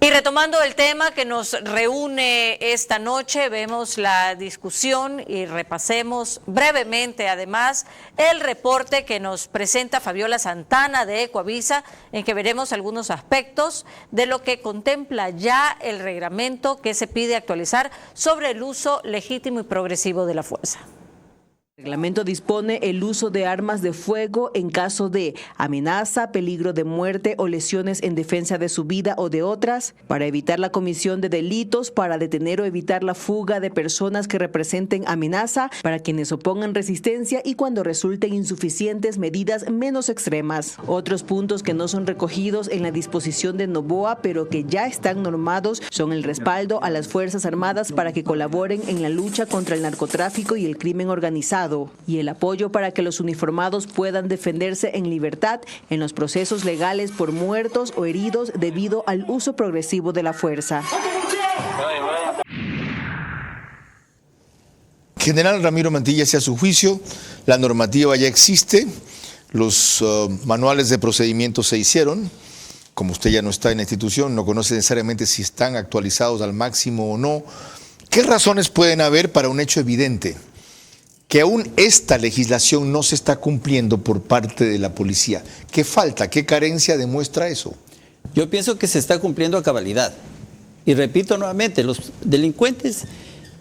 Y retomando el tema que nos reúne esta noche, vemos la discusión y repasemos brevemente además el reporte que nos presenta Fabiola Santana de Ecuavisa, en que veremos algunos aspectos de lo que contempla ya el reglamento que se pide actualizar sobre el uso legítimo y progresivo de la fuerza. El reglamento dispone el uso de armas de fuego en caso de amenaza, peligro de muerte o lesiones en defensa de su vida o de otras, para evitar la comisión de delitos, para detener o evitar la fuga de personas que representen amenaza, para quienes opongan resistencia y cuando resulten insuficientes medidas menos extremas. Otros puntos que no son recogidos en la disposición de Noboa, pero que ya están normados, son el respaldo a las Fuerzas Armadas para que colaboren en la lucha contra el narcotráfico y el crimen organizado, y el apoyo para que los uniformados puedan defenderse en libertad en los procesos legales por muertos o heridos debido al uso progresivo de la fuerza. General Ramiro Mantilla, a su juicio, la normativa ya existe, los manuales de procedimiento se hicieron. Como usted ya no está en la institución, no conoce necesariamente si están actualizados al máximo o no. ¿Qué razones pueden haber para un hecho evidente? Que aún esta legislación no se está cumpliendo por parte de la policía. ¿Qué falta? ¿Qué carencia demuestra eso? Yo pienso que se está cumpliendo a cabalidad. Y repito nuevamente, los delincuentes...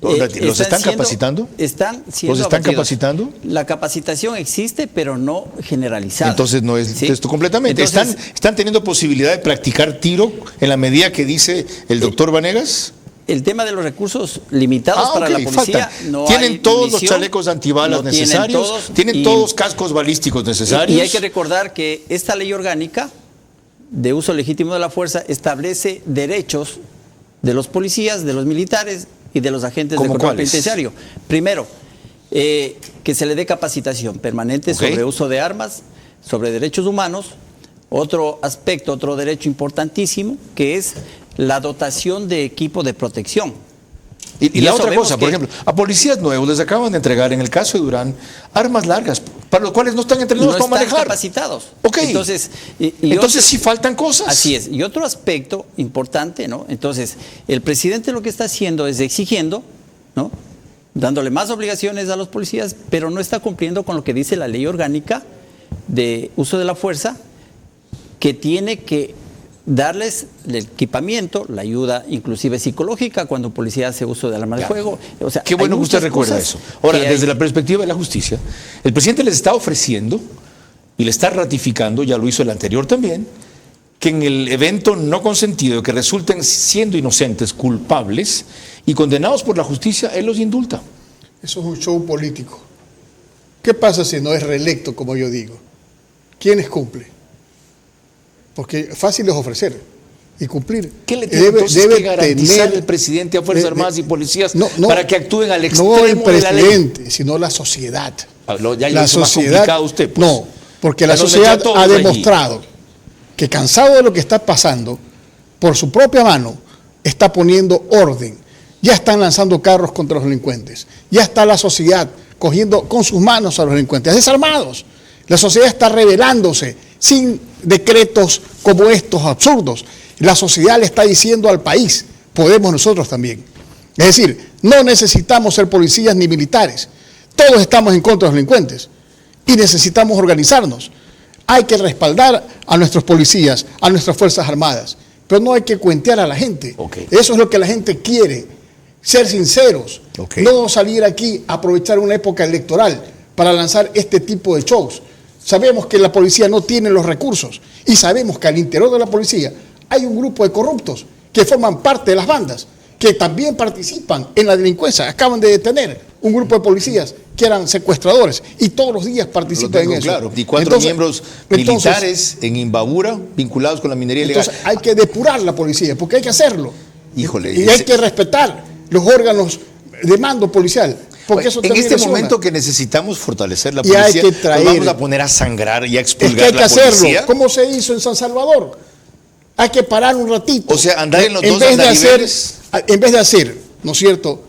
¿Los están capacitando? Están siendo ¿Los están abatidos. capacitando? La capacitación existe, pero no generalizada. Entonces no es esto completamente. Entonces, ¿Están teniendo posibilidad de practicar tiro en la medida que dice el doctor Vanegas? El tema de los recursos limitados para la policía, no tienen hay todos munición, los chalecos antibalas necesarios, tienen todos cascos balísticos necesarios. Y hay que recordar que esta ley orgánica de uso legítimo de la fuerza establece derechos de los policías, de los militares y de los agentes de control penitenciario. Primero, que se le dé capacitación permanente sobre uso de armas, sobre derechos humanos. Otro aspecto, otro derecho importantísimo, que es la dotación de equipo de protección. Y la otra cosa, por ejemplo, a policías nuevos les acaban de entregar, en el caso de Durán, armas largas, para los cuales no están entrenados para manejar. No están capacitados. Entonces sí faltan cosas. Así es. Y otro aspecto importante, ¿no? Entonces, el presidente lo que está haciendo es exigiendo, ¿no?, dándole más obligaciones a los policías, pero no está cumpliendo con lo que dice la ley orgánica de uso de la fuerza, que tiene que darles el equipamiento, la ayuda inclusive psicológica cuando un policía hace uso del arma de fuego. O sea, qué bueno que usted recuerda eso. Ahora, desde la perspectiva de la justicia, el presidente les está ofreciendo y le está ratificando, ya lo hizo el anterior también, que en el evento no consentido, que resulten siendo inocentes, culpables y condenados por la justicia, él los indulta. Eso es un show político. ¿Qué pasa si no es reelecto, como yo digo? ¿Quiénes cumplen? Porque fácil es ofrecer y cumplir. ¿Qué le tiene que garantizar el presidente a Fuerzas Armadas y policías para que actúen al extremo no el de la ley? presidente, sino la sociedad. Ya la sociedad, más complicado usted, pues. No, porque la sociedad ha demostrado que cansado de lo que está pasando, por su propia mano, está poniendo orden. Ya están lanzando carros contra los delincuentes. Ya está la sociedad cogiendo con sus manos a los delincuentes, desarmados. La sociedad está rebelándose sin decretos como estos absurdos. La sociedad le está diciendo al país, podemos nosotros también. Es decir, no necesitamos ser policías ni militares. Todos estamos en contra de los delincuentes y necesitamos organizarnos. Hay que respaldar a nuestros policías, a nuestras Fuerzas Armadas, pero no hay que cuentear a la gente. Eso es lo que la gente quiere, ser sinceros, no salir aquí a aprovechar una época electoral para lanzar este tipo de shows. Sabemos que la policía no tiene los recursos y sabemos que al interior de la policía hay un grupo de corruptos que forman parte de las bandas, que también participan en la delincuencia. Acaban de detener un grupo de policías que eran secuestradores y todos los días participan en eso. Claro, y 4 miembros militares en Imbabura vinculados con la minería ilegal. Entonces hay que depurar la policía, porque hay que hacerlo. Híjole, y hay que respetar los órganos de mando policial. Porque eso en este lesiona. Momento que necesitamos fortalecer la policía, hay que traer, nos vamos a poner a sangrar y a expulgar hay que la policía. hacerlo, como se hizo en San Salvador. Hay que parar un ratito. O sea, andar en los dos andariveles. En vez de hacer, ¿no es cierto?,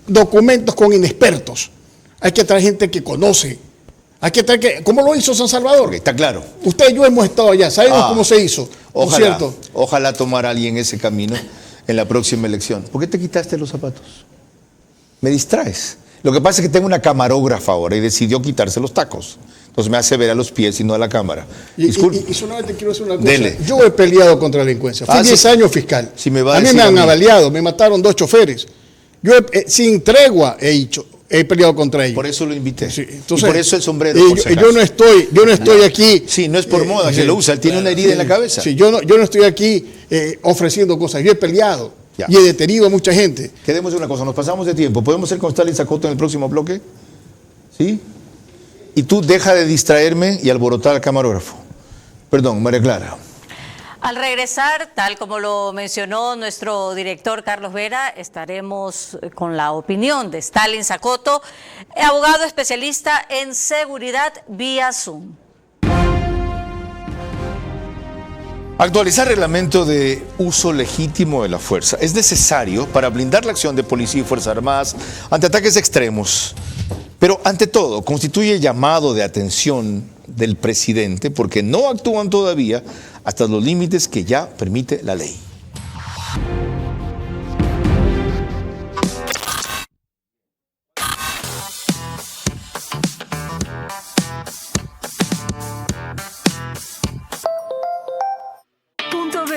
documentos con inexpertos, hay que traer gente que conoce. Hay que traer que, ¿cómo lo hizo San Salvador? Está claro. Usted y yo hemos estado allá, sabemos cómo se hizo. ¿No es cierto? Ojalá tomara alguien ese camino en la próxima elección. ¿Por qué te quitaste los zapatos? Me distraes. Lo que pasa es que tengo una camarógrafa ahora y decidió quitarse los tacos. Entonces me hace ver a los pies y no a la cámara. Y solamente quiero decir una cosa. Dele. Yo he peleado contra la delincuencia. Fui 10 años fiscal. Si me a mí me han avaliado, me mataron 2 choferes. Yo sin tregua he he peleado contra ellos. Por eso lo invité. Sí, entonces, y por eso el sombrero. Yo no estoy aquí. Sí, no es por moda que lo usa, él tiene una herida en la cabeza. Sí, yo no estoy aquí ofreciendo cosas. Yo he peleado y he detenido a mucha gente. Quedemos una cosa, nos pasamos de tiempo. ¿Podemos ser con Stalin Zacoto en el próximo bloque? ¿Sí? Y tú deja de distraerme y alborotar al camarógrafo. Perdón, María Clara. Al regresar, tal como lo mencionó nuestro director Carlos Vera, estaremos con la opinión de Stalin Zacoto, abogado especialista en seguridad vía Zoom. Actualizar reglamento de uso legítimo de la fuerza es necesario para blindar la acción de policía y Fuerzas Armadas ante ataques extremos. Pero ante todo, constituye llamado de atención del presidente porque no actúan todavía hasta los límites que ya permite la ley.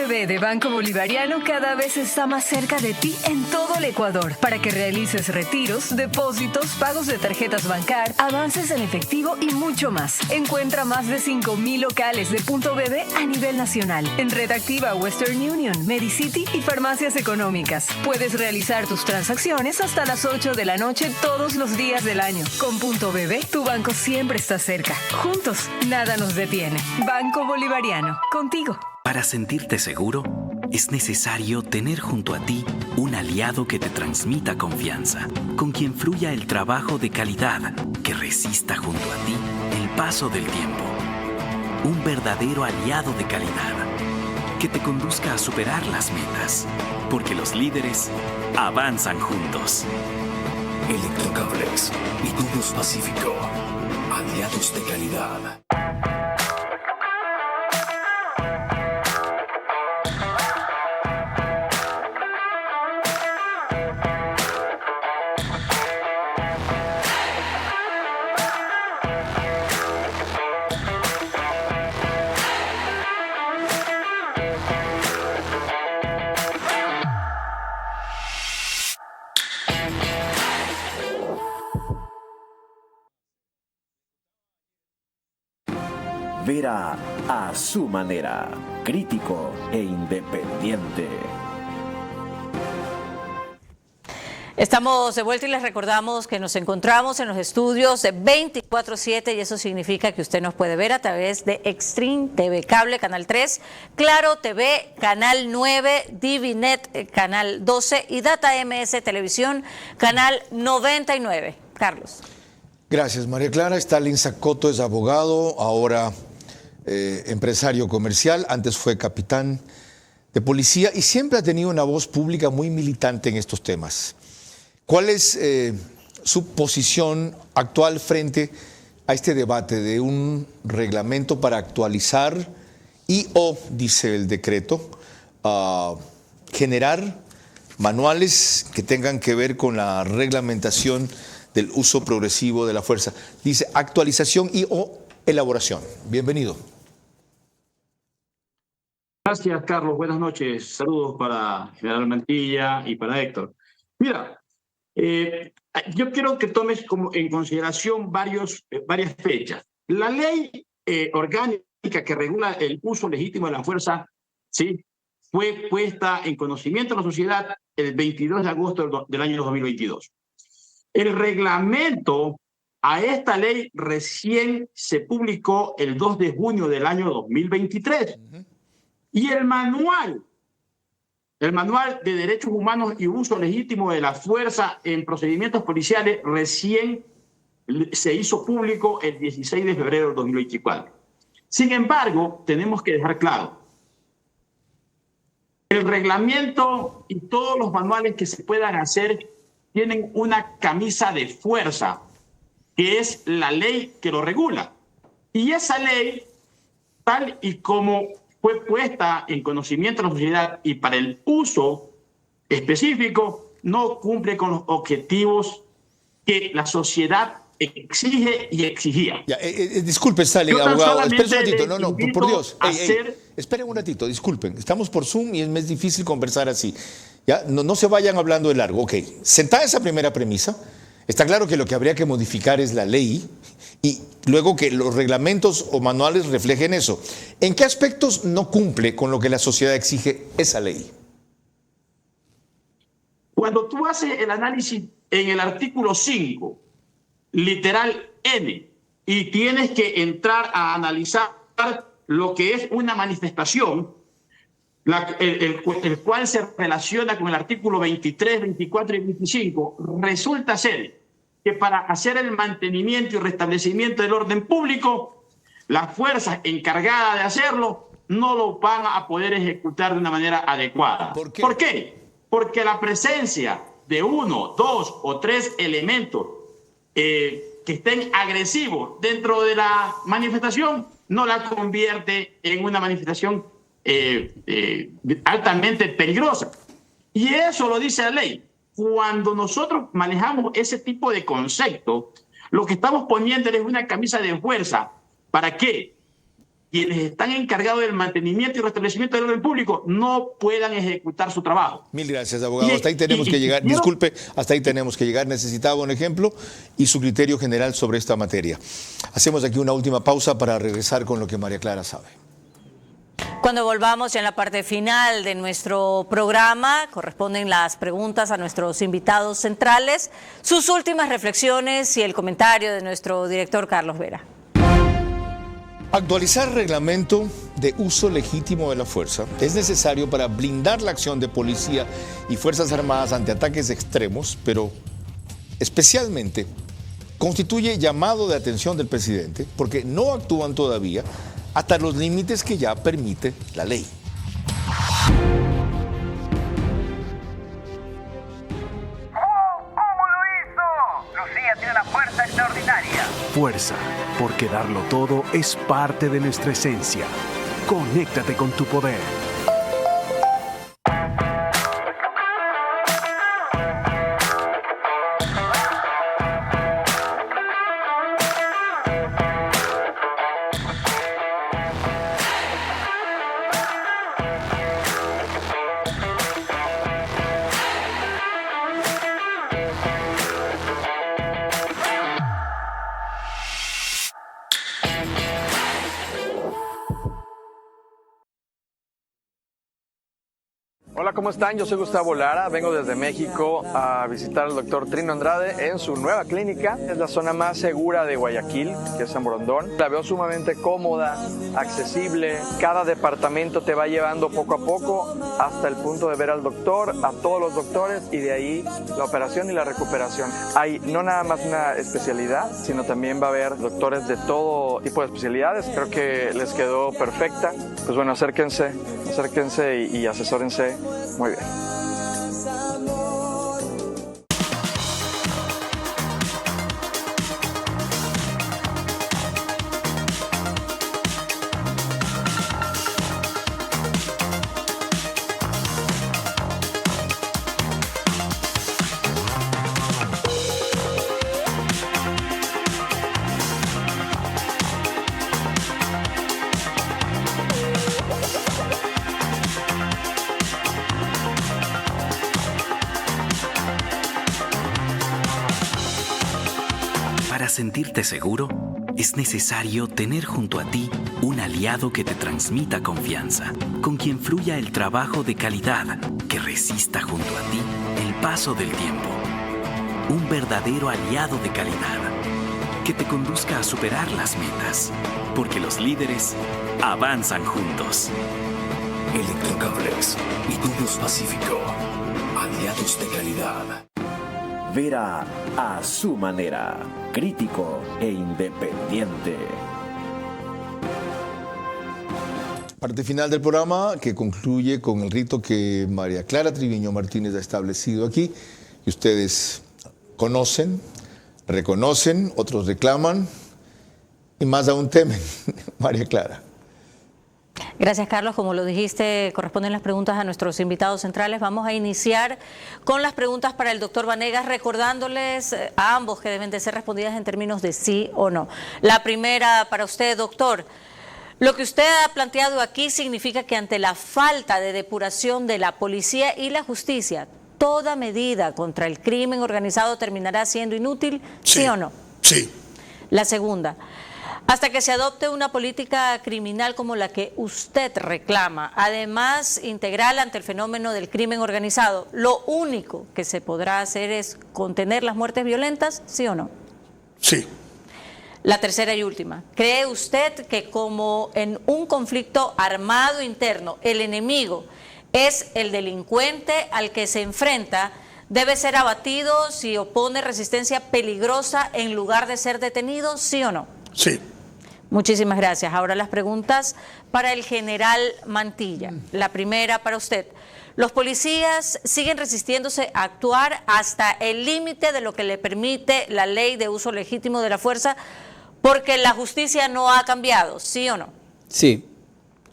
De Banco Bolivariano cada vez está más cerca de ti en todo el Ecuador para que realices retiros, depósitos, pagos de tarjetas Bancar, avances en efectivo y mucho más. Encuentra más de 5,000 locales de Punto BB a nivel nacional en Red Activa, Western Union, Medicity y farmacias económicas. Puedes realizar tus transacciones hasta las 8 de la noche todos los días del año. Con Punto BB, tu banco siempre está cerca. Juntos, nada nos detiene. Banco Bolivariano, contigo. Para sentirte seguro, es necesario tener junto a ti un aliado que te transmita confianza, con quien fluya el trabajo de calidad, que resista junto a ti el paso del tiempo. Un verdadero aliado de calidad, que te conduzca a superar las metas, porque los líderes avanzan juntos. Electrocables y Tubos Pacífico, aliados de calidad. Vera a su manera, crítico e independiente. Estamos de vuelta y les recordamos que nos encontramos en los estudios de 24/7 y eso significa que usted nos puede ver a través de Extreme TV Cable, Canal 3, Claro TV, Canal 9, DiviNet, Canal 12 y Data MS Televisión, Canal 99. Carlos. Gracias, María Clara. Stalin Zacoto es abogado, ahora empresario comercial, antes fue capitán de policía y siempre ha tenido una voz pública muy militante en estos temas. ¿Cuál es su posición actual frente a este debate de un reglamento para actualizar dice el decreto, generar manuales que tengan que ver con la reglamentación del uso progresivo de la fuerza? Dice actualización o elaboración. Bienvenido. Gracias, Carlos. Buenas noches. Saludos para General Mantilla y para Héctor. Mira, yo quiero que tomes en consideración varias fechas. La ley orgánica que regula el uso legítimo de la fuerza, ¿sí?, fue puesta en conocimiento de la sociedad el 22 de agosto del año 2022. El reglamento a esta ley recién se publicó el 2 de junio del año 2023. Y el manual de derechos humanos y uso legítimo de la fuerza en procedimientos policiales recién se hizo público el 16 de febrero de 2024. Sin embargo, tenemos que dejar claro, el reglamento y todos los manuales que se puedan hacer tienen una camisa de fuerza, que es la ley que lo regula. Y esa ley, tal y como fue puesta en conocimiento de la sociedad y para el uso específico, no cumple con los objetivos que la sociedad exige y exigía. Disculpe, Stalin, abogado. Esperen un ratito. No, por Dios. Esperen un ratito, disculpen. Estamos por Zoom y es más difícil conversar así. ¿Ya? No se vayan hablando de largo. Ok, sentada esa primera premisa, Está claro que lo que habría que modificar es la ley y luego que los reglamentos o manuales reflejen eso. ¿En qué aspectos no cumple con lo que la sociedad exige esa ley? Cuando tú haces el análisis en el artículo 5, literal N, y tienes que entrar a analizar lo que es una manifestación, el cual se relaciona con el artículo 23, 24 y 25, resulta ser que para hacer el mantenimiento y restablecimiento del orden público, las fuerzas encargadas de hacerlo no lo van a poder ejecutar de una manera adecuada. ¿Por qué? ¿Por qué? Porque la presencia de 1, 2 o 3 elementos que estén agresivos dentro de la manifestación no la convierte en una manifestación altamente peligrosa. Y eso lo dice la ley. Cuando nosotros manejamos ese tipo de concepto, lo que estamos poniéndole es una camisa de fuerza para que quienes están encargados del mantenimiento y restablecimiento del orden público no puedan ejecutar su trabajo. Mil gracias, abogado. Hasta ahí tenemos que llegar. Disculpe, hasta ahí tenemos que llegar. Necesitaba un ejemplo y su criterio general sobre esta materia. Hacemos aquí una última pausa para regresar con lo que María Clara sabe. Cuando volvamos ya en la parte final de nuestro programa, corresponden las preguntas a nuestros invitados centrales, sus últimas reflexiones y el comentario de nuestro director Carlos Vera. Actualizar reglamento de uso legítimo de la fuerza es necesario para blindar la acción de policía y Fuerzas Armadas ante ataques extremos, pero especialmente constituye llamado de atención del presidente porque no actúan todavía hasta los límites que ya permite la ley. ¿Cómo lo hizo? Lucía tiene una fuerza extraordinaria. Fuerza, porque darlo todo es parte de nuestra esencia. Conéctate con tu poder. Hola, ¿cómo están? Yo soy Gustavo Lara, vengo desde México a visitar al doctor Trino Andrade en su nueva clínica. Es la zona más segura de Guayaquil, que es San Borondón. La veo sumamente cómoda, accesible. Cada departamento te va llevando poco a poco hasta el punto de ver al doctor, a todos los doctores y de ahí la operación y la recuperación. Hay no nada más una especialidad, sino también va a haber doctores de todo tipo de especialidades. Creo que les quedó perfecta. Pues bueno, acérquense y asesórense muy bien. Para sentirte seguro, es necesario tener junto a ti un aliado que te transmita confianza, con quien fluya el trabajo de calidad, que resista junto a ti el paso del tiempo. Un verdadero aliado de calidad, que te conduzca a superar las metas, porque los líderes avanzan juntos. Electrocables y Tubos Pacífico, aliados de calidad. Vera a su manera, crítico e independiente. Parte final del programa que concluye con el rito que María Clara Triviño Martínez ha establecido aquí. Y ustedes conocen, reconocen, otros reclaman y más aún temen. María Clara. Gracias, Carlos. Como lo dijiste, corresponden las preguntas a nuestros invitados centrales. Vamos a iniciar con las preguntas para el doctor Vanegas, recordándoles a ambos que deben de ser respondidas en términos de sí o no. La primera para usted, doctor. Lo que usted ha planteado aquí significa que ante la falta de depuración de la policía y la justicia, toda medida contra el crimen organizado terminará siendo inútil, ¿sí o no? Sí. La segunda, hasta que se adopte una política criminal como la que usted reclama, además integral ante el fenómeno del crimen organizado, lo único que se podrá hacer es contener las muertes violentas, ¿sí o no? Sí. La tercera y última, ¿cree usted que como en un conflicto armado interno, el enemigo es el delincuente al que se enfrenta, debe ser abatido si opone resistencia peligrosa en lugar de ser detenido, ¿sí o no? Sí. Muchísimas gracias. Ahora las preguntas para el general Mantilla. La primera para usted. Los policías siguen resistiéndose a actuar hasta el límite de lo que le permite la ley de uso legítimo de la fuerza porque la justicia no ha cambiado, ¿sí o no? Sí.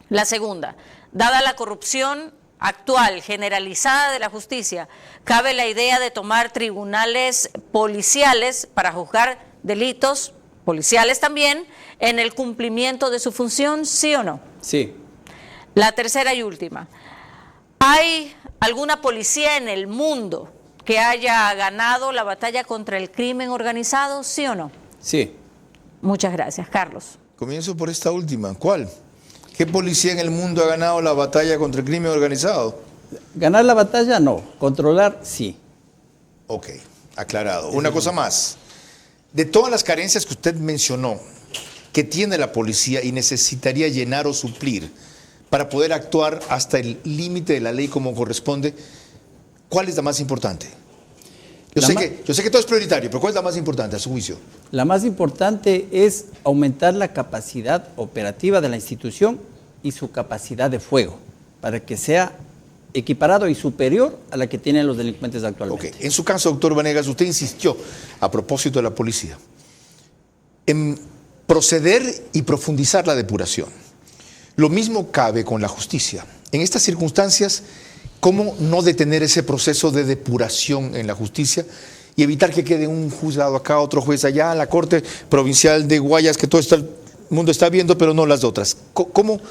La segunda, dada la corrupción actual, generalizada de la justicia, ¿cabe la idea de tomar tribunales policiales para juzgar delitos policiales también en el cumplimiento de su función, sí o no? Sí. La tercera y última, ¿hay alguna policía en el mundo que haya ganado la batalla contra el crimen organizado, sí o no? Sí. Muchas gracias, Carlos. Comienzo por esta última. ¿Cuál? ¿Qué policía en el mundo ha ganado la batalla contra el crimen organizado? Ganar la batalla no, controlar sí. Ok, aclarado. Una cosa más. De todas las carencias que usted mencionó, que tiene la policía y necesitaría llenar o suplir para poder actuar hasta el límite de la ley como corresponde, ¿cuál es la más importante? Yo sé que todo es prioritario, pero ¿cuál es la más importante a su juicio? La más importante es aumentar la capacidad operativa de la institución y su capacidad de fuego, para que sea equiparado y superior a la que tienen los delincuentes actualmente. Okay. En su caso, doctor Vanegas, usted insistió, a propósito de la policía, en proceder y profundizar la depuración. Lo mismo cabe con la justicia. En estas circunstancias, ¿cómo no detener ese proceso de depuración en la justicia y evitar que quede un juzgado acá, otro juez allá, la Corte Provincial de Guayas, que todo el mundo está viendo, pero no las otras? ¿Cómo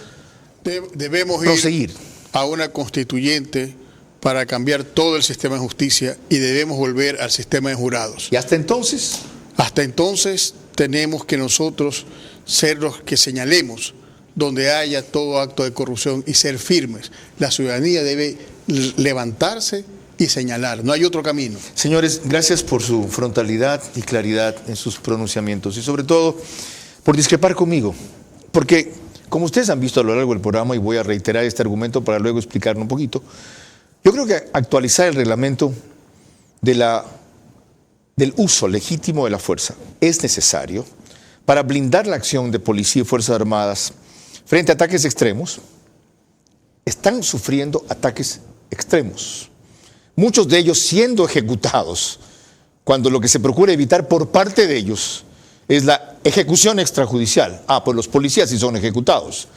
debemos proseguir ir a una constituyente para cambiar todo el sistema de justicia y debemos volver al sistema de jurados? ¿Y hasta entonces? Hasta entonces tenemos que nosotros ser los que señalemos donde haya todo acto de corrupción y ser firmes. La ciudadanía debe levantarse y señalar, no hay otro camino. Señores, gracias por su frontalidad y claridad en sus pronunciamientos y sobre todo por discrepar conmigo, porque como ustedes han visto a lo largo del programa, y voy a reiterar este argumento para luego explicarlo un poquito, yo creo que actualizar el reglamento del uso legítimo de la fuerza es necesario para blindar la acción de policía y Fuerzas Armadas frente a ataques extremos. Están sufriendo ataques extremos, muchos de ellos siendo ejecutados, cuando lo que se procura evitar por parte de ellos es la ejecución extrajudicial. Pues los policías sí son ejecutados.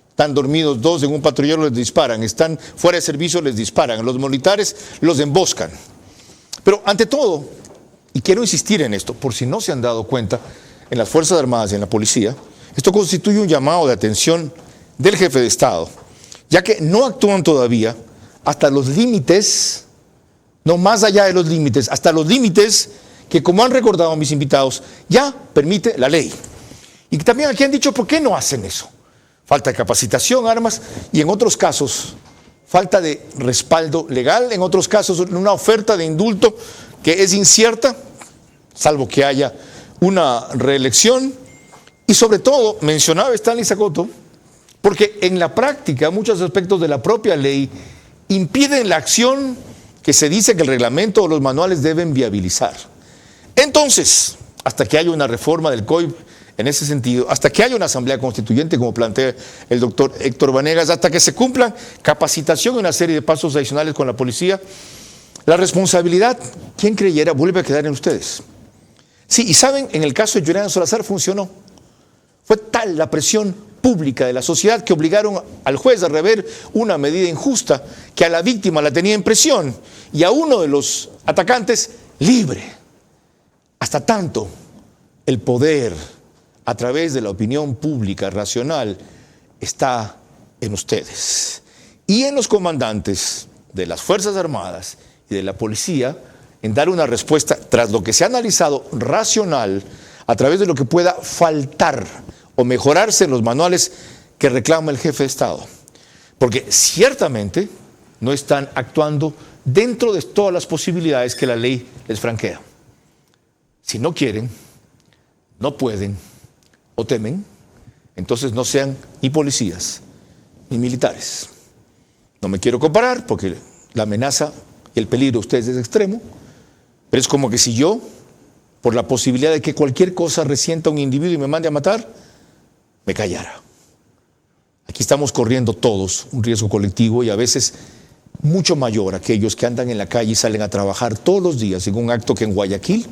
Están dormidos dos en un patrullero, les disparan. Están fuera de servicio, les disparan. Los militares los emboscan. Pero ante todo, y quiero insistir en esto, por si no se han dado cuenta, en las Fuerzas Armadas y en la policía, esto constituye un llamado de atención del jefe de Estado, ya que no actúan todavía hasta los límites, no más allá de los límites, hasta los límites que, como han recordado mis invitados, ya permite la ley. Y también aquí han dicho, ¿por qué no hacen eso? Falta de capacitación, armas, y en otros casos, falta de respaldo legal, en otros casos, una oferta de indulto que es incierta, salvo que haya una reelección, y sobre todo, mencionaba Stanley Zacoto, porque en la práctica muchos aspectos de la propia ley impiden la acción que se dice que el reglamento o los manuales deben viabilizar. Entonces, hasta que haya una reforma del COIP en ese sentido, hasta que haya una asamblea constituyente, como plantea el doctor Héctor Vanegas, hasta que se cumplan capacitación y una serie de pasos adicionales con la policía, la responsabilidad, ¿quién creyera?, vuelve a quedar en ustedes. Sí, y saben, en el caso de Julián Salazar funcionó. Fue tal la presión pública de la sociedad que obligaron al juez a rever una medida injusta, que a la víctima la tenía en prisión y a uno de los atacantes libre. Hasta tanto el poder, a través de la opinión pública racional, está en ustedes y en los comandantes de las Fuerzas Armadas y y de la policía en dar una respuesta tras lo que se ha analizado racional a través de lo que pueda faltar o mejorarse en los manuales que reclama el jefe de Estado. Porque ciertamente no están actuando dentro de todas las posibilidades que la ley les franquea. Si no quieren, no pueden o temen, entonces no sean ni policías ni militares. No me quiero comparar porque la amenaza y el peligro de ustedes es extremo, pero es como que si yo, por la posibilidad de que cualquier cosa resienta a un individuo y me mande a matar, me callara. Aquí estamos corriendo todos un riesgo colectivo y a veces mucho mayor aquellos que andan en la calle y salen a trabajar todos los días en un acto que en Guayaquil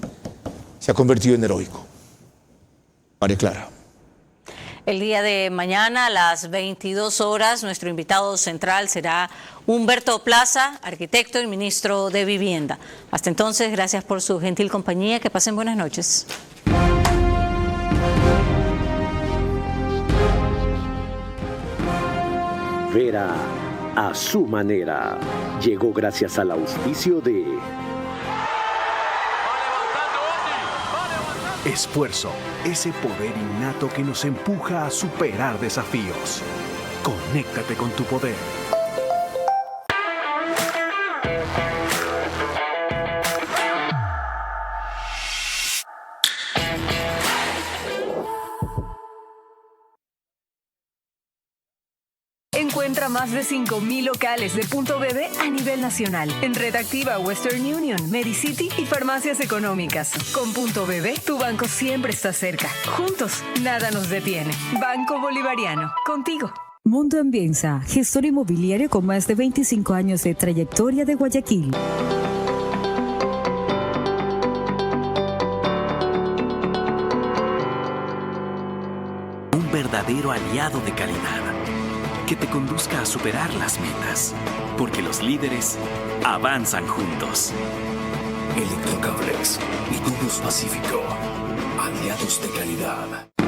se ha convertido en heroico. María Clara. El día de mañana a las 22 horas, nuestro invitado central será Humberto Plaza, arquitecto y ministro de Vivienda. Hasta entonces, gracias por su gentil compañía. Que pasen buenas noches. Vera a su manera. Llegó gracias al auspicio de Esfuerzo, ese poder innato que nos empuja a superar desafíos. Conéctate con tu poder. Encuentra más de 5,000 locales de Punto BB a nivel nacional. En Red Activa, Western Union, Medicity y farmacias económicas. Con Punto BB, tu banco siempre está cerca. Juntos, nada nos detiene. Banco Bolivariano, contigo. Mundo Ambienza, gestor inmobiliario con más de 25 años de trayectoria de Guayaquil. Un verdadero aliado de calidad que te conduzca a superar las metas, porque los líderes avanzan juntos. Electrocables y Tubos Pacífico, aliados de calidad.